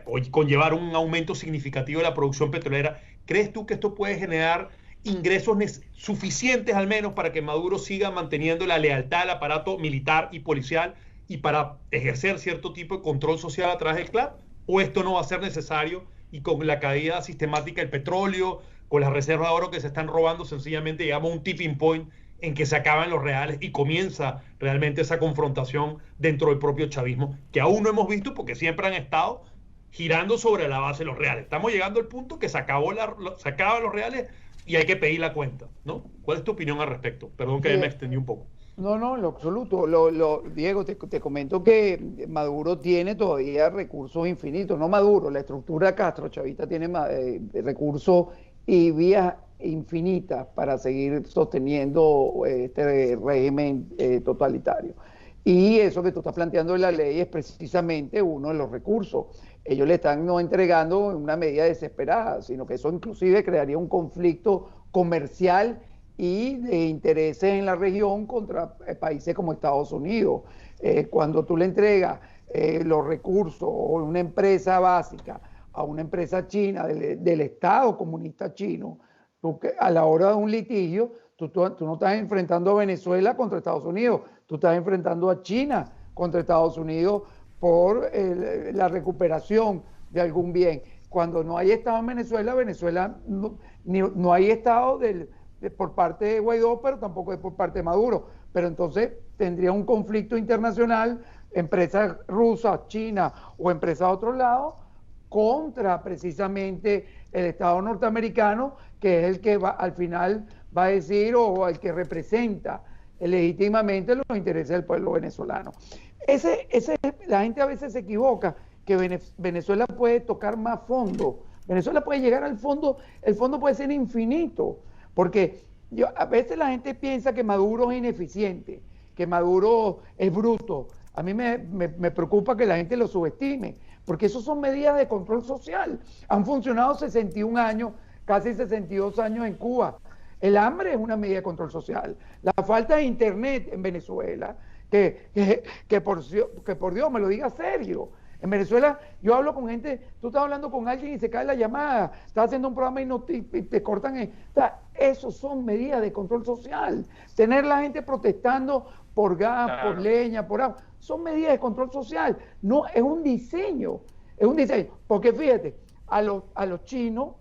o conllevar un aumento significativo de la producción petrolera, ¿crees tú que esto puede generar ingresos suficientes al menos para que Maduro siga manteniendo la lealtad al aparato militar y policial y para ejercer cierto tipo de control social a través del CLAP? ¿O esto no va a ser necesario y con la caída sistemática del petróleo, con las reservas de oro que se están robando, sencillamente llegamos a un tipping point en que se acaban los reales y comienza realmente esa confrontación dentro del propio chavismo, que aún no hemos visto porque siempre han estado girando sobre la base de los reales? Estamos llegando al punto que se acaban los reales y hay que pedir la cuenta, ¿no? ¿Cuál es tu opinión al respecto? Perdón que me extendí un poco. No, en lo absoluto. Diego, te comento que Maduro tiene todavía recursos infinitos. No Maduro, la estructura castrochavista tiene recursos y vías infinitas para seguir sosteniendo este régimen totalitario. Y eso que tú estás planteando en la ley es precisamente uno de los recursos. Ellos le están no entregando una medida desesperada, sino que eso inclusive crearía un conflicto comercial y de intereses en la región contra países como Estados Unidos. Cuando tú le entregas los recursos o una empresa básica a una empresa china del Estado comunista chino, a la hora de un litigio, tú no estás enfrentando a Venezuela contra Estados Unidos, tú estás enfrentando a China contra Estados Unidos por la recuperación de algún bien. Cuando no hay Estado en Venezuela no hay Estado por parte de Guaidó, pero tampoco es por parte de Maduro. Pero entonces tendría un conflicto internacional, empresas rusas, chinas o empresas de otro lado, contra precisamente el Estado norteamericano, que es el que al final va a decir o el que representa legítimamente los intereses del pueblo venezolano. La gente a veces se equivoca, que Venezuela puede tocar más fondo. Venezuela puede llegar al fondo, el fondo puede ser infinito, porque a veces la gente piensa que Maduro es ineficiente, que Maduro es bruto. A mí me preocupa que la gente lo subestime, porque eso son medidas de control social. Han funcionado 61 años, casi 62 años en Cuba. El hambre es una medida de control social. La falta de internet en Venezuela, que por Dios me lo diga serio. En Venezuela yo hablo con gente, tú estás hablando con alguien y se cae la llamada, estás haciendo un programa y te cortan. O sea, eso son medidas de control social. Tener la gente protestando por gas, claro, por leña, por agua, son medidas de control social, no es un diseño, porque fíjate, a los chinos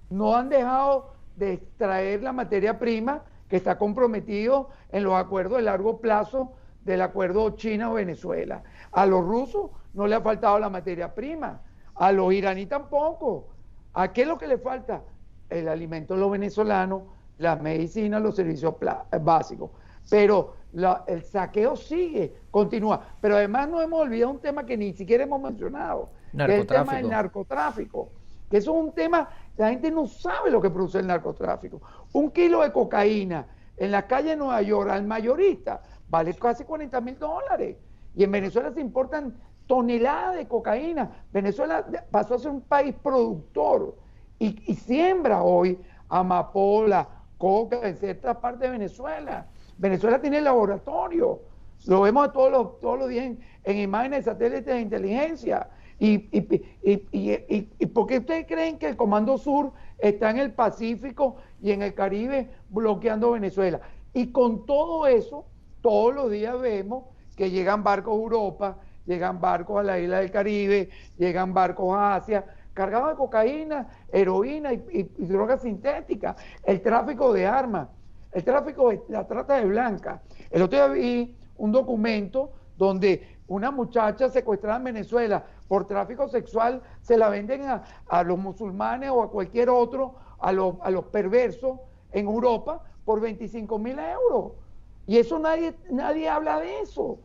no han dejado de extraer la materia prima que está comprometido en los acuerdos de largo plazo del acuerdo China-Venezuela. A los rusos no le ha faltado la materia prima, a los iraníes tampoco. ¿A qué es lo que le falta? El alimento de los venezolanos, las medicinas, los servicios básicos. Pero el saqueo sigue, continúa. Pero además no hemos olvidado un tema que ni siquiera hemos mencionado, que es el tema del narcotráfico. Que eso es un tema, la gente no sabe lo que produce el narcotráfico. 1 kilo de cocaína en la calle de Nueva York al mayorista vale casi $40,000. Y en Venezuela se importan toneladas de cocaína. Venezuela pasó a ser un país productor y siembra hoy amapola, coca en ciertas partes de Venezuela. Venezuela tiene laboratorio, lo vemos todos los días en imágenes de satélites de inteligencia. ¿Y por qué ustedes creen que el Comando Sur está en el Pacífico y en el Caribe bloqueando Venezuela? Y con todo eso, todos los días vemos que llegan barcos a Europa, llegan barcos a la isla del Caribe, llegan barcos a Asia, cargados de cocaína, heroína y drogas sintéticas, el tráfico de armas, el tráfico de la trata de blancas. El otro día vi un documento donde una muchacha secuestrada en Venezuela por tráfico sexual se la venden a los musulmanes o a cualquier otro, a los perversos en Europa por 25,000 euros. Y eso nadie habla de eso.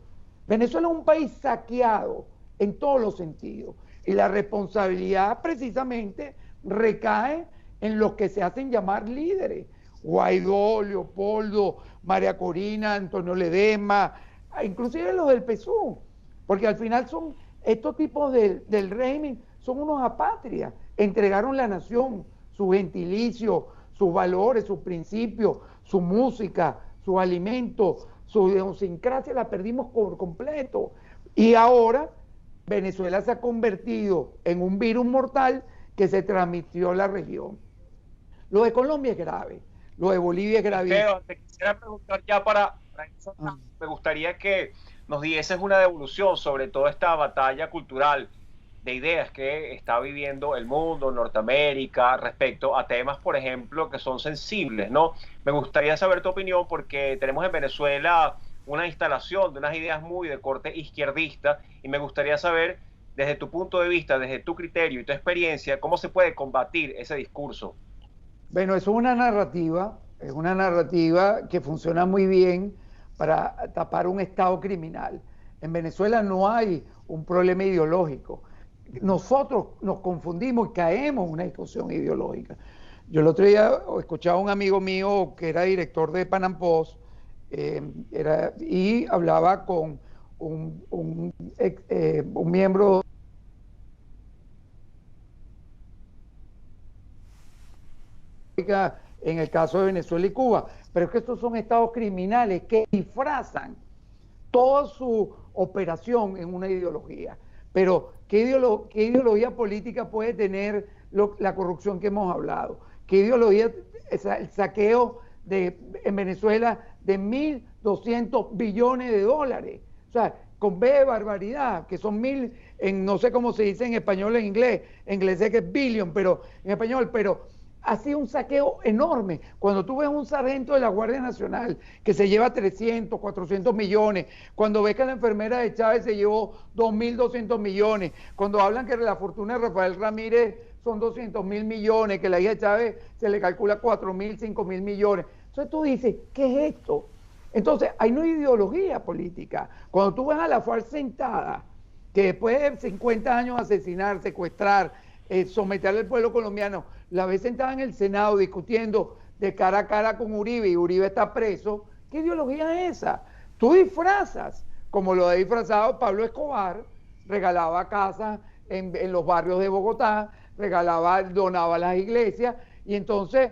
Venezuela es un país saqueado en todos los sentidos. Y la responsabilidad precisamente recae en los que se hacen llamar líderes. Guaidó, Leopoldo, María Corina, Antonio Ledesma, inclusive los del PSUV, porque al final son estos tipos del régimen, son unos apátridas, entregaron la nación, su gentilicio, sus valores, sus principios, su música, sus alimentos, su idiosincrasia la perdimos por completo. Y ahora Venezuela se ha convertido en un virus mortal que se transmitió en la región. Lo de Colombia es grave, lo de Bolivia es gravísimo. Te quisiera preguntar ya para eso, me gustaría que nos dieses una devolución sobre toda esta batalla cultural de ideas que está viviendo el mundo, Norteamérica, respecto a temas, por ejemplo, que son sensibles, ¿no? Me gustaría saber tu opinión porque tenemos en Venezuela una instalación de unas ideas muy de corte izquierdista y me gustaría saber, desde tu punto de vista, desde tu criterio y tu experiencia, cómo se puede combatir ese discurso. Bueno, eso es una narrativa que funciona muy bien para tapar un estado criminal. En Venezuela no hay un problema ideológico. Nosotros nos confundimos y caemos en una discusión ideológica. Yo el otro día escuchaba a un amigo mío que era director de Panam Post y hablaba con un miembro en el caso de Venezuela y Cuba, pero es que estos son estados criminales que disfrazan toda su operación en una ideología. Pero ¿qué ideología política puede tener la corrupción que hemos hablado? ¿Qué ideología, el saqueo en Venezuela de 1.200 billones de dólares? O sea, con B de barbaridad, que son 1.000, no sé cómo se dice en español, en inglés sé que es billion, pero en español, pero ha sido un saqueo enorme. Cuando tú ves un sargento de la Guardia Nacional que se lleva 300, 400 millones, cuando ves que la enfermera de Chávez se llevó 2.200 millones, cuando hablan que la fortuna de Rafael Ramírez son 200.000 millones, que la hija de Chávez se le calcula 4.000, 5.000 millones. Entonces tú dices, ¿qué es esto? Entonces, ahí no hay ideología política. Cuando tú ves a la FARC sentada, que después de 50 años asesinar, secuestrar, someter al pueblo colombiano, la ves sentada en el Senado discutiendo de cara a cara con Uribe y Uribe está preso, ¿qué ideología es esa? Tú disfrazas, como lo ha disfrazado Pablo Escobar, regalaba casas en los barrios de Bogotá, donaba a las iglesias, y entonces,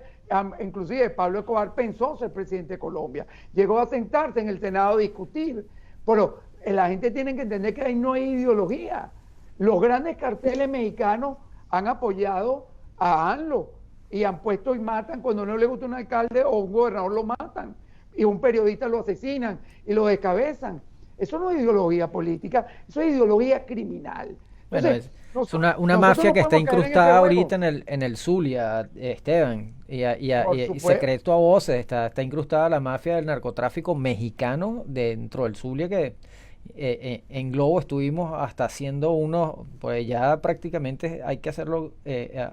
inclusive Pablo Escobar pensó ser presidente de Colombia, llegó a sentarse en el Senado a discutir, pero la gente tiene que entender que ahí no hay ideología. Los grandes carteles mexicanos han apoyado a ANLO y han puesto y matan cuando no le gusta un alcalde o un gobernador, lo matan y un periodista lo asesinan y lo descabezan. Eso no es ideología política, eso es ideología criminal. Bueno, Entonces, es una nosotros mafia no que está podemos caer en ese incrustada juego. ahorita en el Zulia, Esteban, Por y supuesto, secreto a voces, está incrustada la mafia del narcotráfico mexicano dentro del Zulia que en Globo estuvimos hasta haciendo unos, pues ya prácticamente hay que hacerlo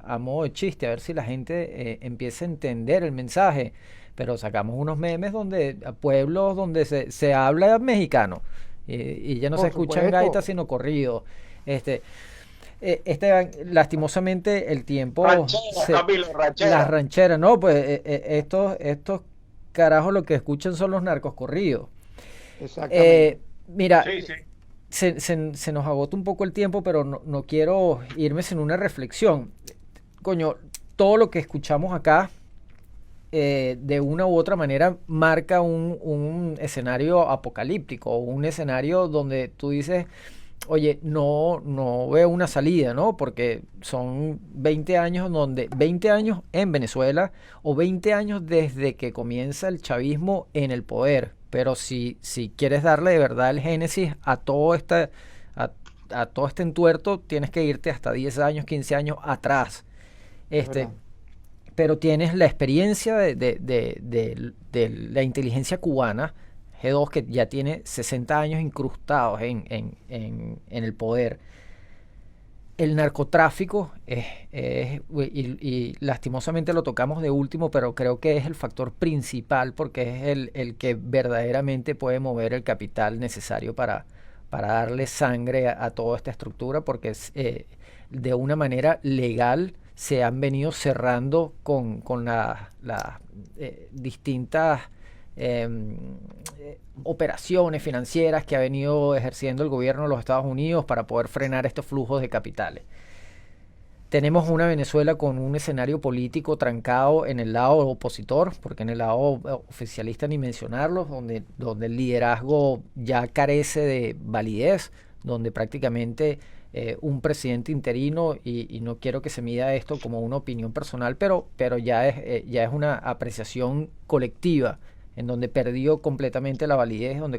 a modo de chiste, a ver si la gente empieza a entender el mensaje, pero sacamos unos memes donde, a pueblos donde se habla mexicano y ya no se por escuchan gaitas supuesto. sino corridos. Este, Esteban, lastimosamente el tiempo, Ranchera, Camilo, las ranchera. rancheras, no, pues estos carajos lo que escuchan son los narcos corridos. Exactamente. Mira, Sí, sí. se nos agota un poco el tiempo, pero no quiero irme sin una reflexión. Coño, todo lo que escuchamos acá, de una u otra manera, marca un escenario apocalíptico, un escenario donde tú dices, oye, no veo una salida, ¿no? Porque son 20 años donde, 20 años en Venezuela o 20 años desde que comienza el chavismo en el poder. Pero si quieres darle de verdad el génesis a, a todo este entuerto, tienes que irte hasta 10 años, 15 años atrás. Es Este, verdad. pero tienes la experiencia de la inteligencia cubana, G2, que ya tiene 60 años incrustados en el poder. El narcotráfico y lastimosamente lo tocamos de último, pero creo que es el factor principal porque es el que verdaderamente puede mover el capital necesario para darle sangre a toda esta estructura, porque de una manera legal se han venido cerrando con las distintas eh, operaciones financieras que ha venido ejerciendo el gobierno de los Estados Unidos para poder frenar estos flujos de capitales. Tenemos una Venezuela con un escenario político trancado en el lado opositor, porque en el lado oficialista ni mencionarlo, donde el liderazgo ya carece de validez, donde prácticamente un presidente interino, y no quiero que se mida esto como una opinión personal, pero ya es una apreciación colectiva, en donde perdió completamente la validez, donde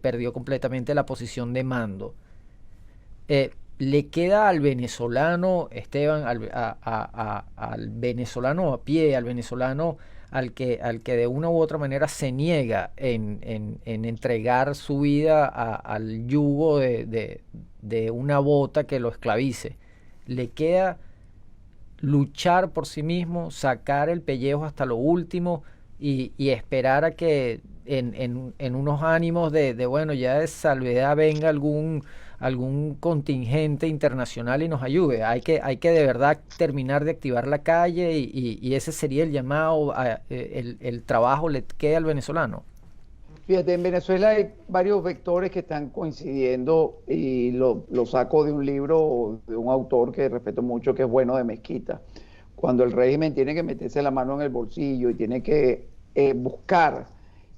perdió completamente la posición de mando. Le queda al venezolano, Esteban, al venezolano a pie, al venezolano al que de una u otra manera se niega en entregar su vida al yugo de una bota que lo esclavice. Le queda luchar por sí mismo, sacar el pellejo hasta lo último y esperar a que en unos ánimos bueno, ya de salvedad venga algún contingente internacional y nos ayude. Hay que de verdad terminar de activar la calle y ese sería el llamado, el trabajo le queda al venezolano. Fíjate, en Venezuela hay varios vectores que están coincidiendo y lo saco de un libro de un autor que respeto mucho, que es Bueno de Mezquita. Cuando el régimen tiene que meterse la mano en el bolsillo y tiene que buscar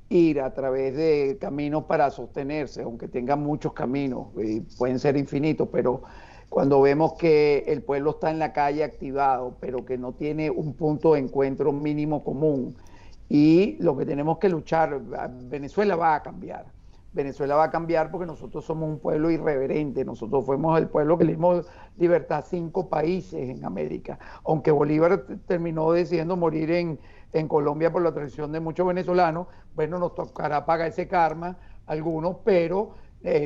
ir a través de caminos para sostenerse, aunque tenga muchos caminos, y pueden ser infinitos, pero cuando vemos que el pueblo está en la calle activado, pero que no tiene un punto de encuentro mínimo común, y lo que tenemos que luchar, Venezuela va a cambiar. Venezuela va a cambiar porque nosotros somos un pueblo irreverente, nosotros fuimos el pueblo que le dimos libertad a 5 países en América, aunque Bolívar terminó decidiendo morir en Colombia por la traición de muchos venezolanos. Bueno, nos tocará pagar ese karma algunos, pero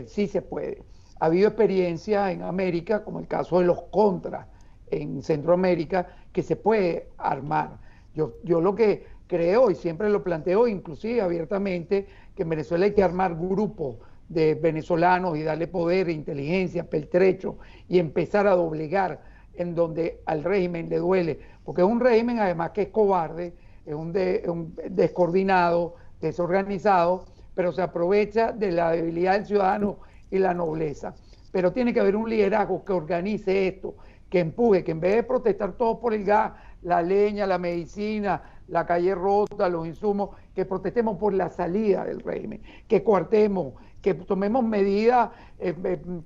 sí se puede. Ha habido experiencias en América, como el caso de los Contras en Centroamérica, que se puede armar. Yo lo que creo, y siempre lo planteo, inclusive abiertamente, que en Venezuela hay que armar grupos de venezolanos y darle poder, inteligencia, pertrecho, y empezar a doblegar en donde al régimen le duele, porque es un régimen además que es cobarde, es un descoordinado, desorganizado, pero se aprovecha de la debilidad del ciudadano y la nobleza. Pero tiene que haber un liderazgo que organice esto, que empuje, que en vez de protestar todos por el gas, la leña, la medicina, la calle rota, los insumos, que protestemos por la salida del régimen, que coartemos, que tomemos medidas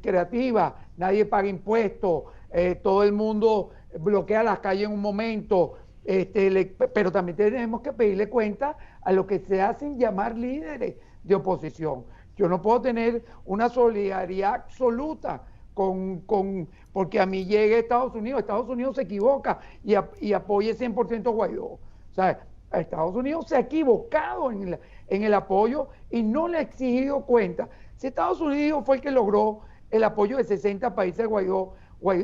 creativas, nadie paga impuestos, todo el mundo bloquea las calles en un momento, pero también tenemos que pedirle cuenta a los que se hacen llamar líderes de oposición. Yo no puedo tener una solidaridad absoluta porque a mí llegue Estados Unidos se equivoca y apoye 100% a Guaidó. O sea, Estados Unidos se ha equivocado en el apoyo y no le ha exigido cuenta. Si Estados Unidos fue el que logró el apoyo de 60 países a Guaidó,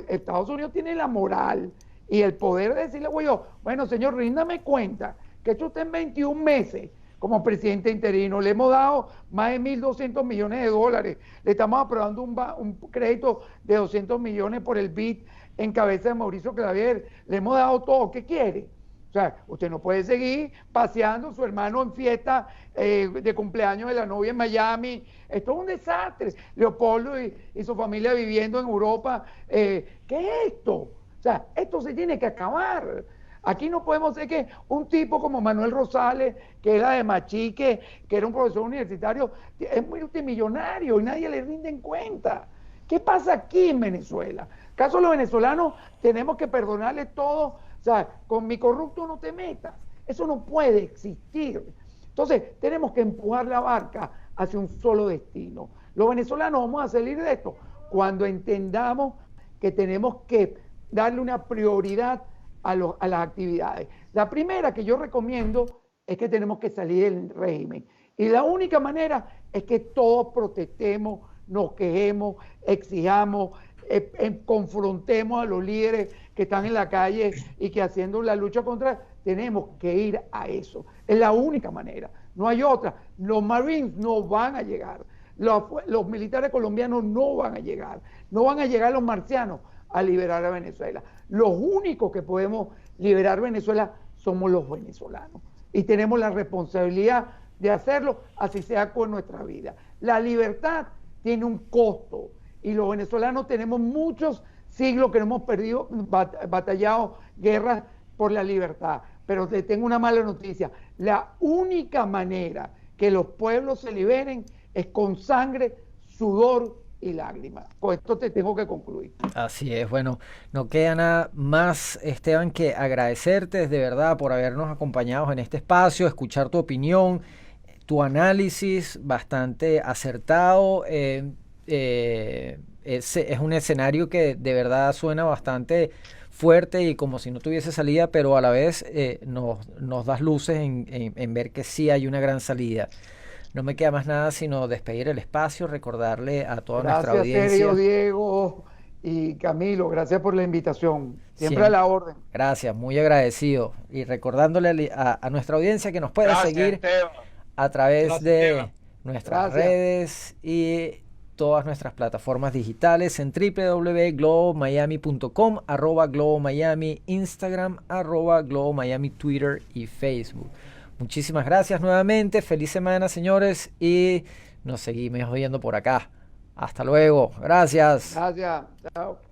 Estados Unidos tiene la moral y el poder de decirle a Guaidó, bueno, señor, ríndame cuenta que esto está en 21 meses como presidente interino, le hemos dado más de 1.200 millones de dólares, le estamos aprobando un crédito de 200 millones por el BID en cabeza de Mauricio Claver, le hemos dado todo, ¿qué quiere? O sea, usted no puede seguir paseando su hermano en fiesta de cumpleaños de la novia en Miami. Esto es un desastre. Leopoldo y su familia viviendo en Europa. ¿Qué es esto? O sea, esto se tiene que acabar. Aquí no podemos ser que un tipo como Manuel Rosales, que era de Machique, que era un profesor universitario, es multimillonario y nadie le rinde en cuenta. ¿Qué pasa aquí en Venezuela? ¿Acaso los venezolanos tenemos que perdonarle todo? O sea, con mi corrupto no te metas. Eso no puede existir. Entonces, tenemos que empujar la barca hacia un solo destino. Los venezolanos vamos a salir de esto cuando entendamos que tenemos que darle una prioridad a las actividades. La primera que yo recomiendo es que tenemos que salir del régimen. Y la única manera es que todos protestemos, nos quejemos, exijamos, confrontemos a los líderes que están en la calle y que haciendo la lucha contra, tenemos que ir a eso. Es la única manera, no hay otra. Los Marines no van a llegar, los militares colombianos no van a llegar, no van a llegar los marcianos a liberar a Venezuela. Los únicos que podemos liberar Venezuela somos los venezolanos y tenemos la responsabilidad de hacerlo, así sea con nuestra vida. La libertad tiene un costo y los venezolanos tenemos muchos siglos que no hemos perdido, batallado guerras por la libertad. Pero te tengo una mala noticia, la única manera que los pueblos se liberen es con sangre, sudor y lágrimas. Con esto te tengo que concluir. Así es, bueno, no queda nada más, Esteban, que agradecerte de verdad por habernos acompañado en este espacio, escuchar tu opinión, tu análisis bastante acertado. Es un escenario que de verdad suena bastante fuerte y como si no tuviese salida, pero a la vez nos das luces en ver que sí hay una gran salida. No me queda más nada sino despedir el espacio, recordarle a toda nuestra audiencia. Gracias, Sergio, Diego y Camilo, gracias por la invitación. Siempre a la orden. Gracias, muy agradecido. Y recordándole a nuestra audiencia que nos puede seguir a través de nuestras redes y todas nuestras plataformas digitales en www.globomiami.com, @globomiami, Instagram, @globomiami, Twitter y Facebook. Muchísimas gracias nuevamente, feliz semana, señores, y nos seguimos viendo por acá. Hasta luego, gracias. Gracias, chao.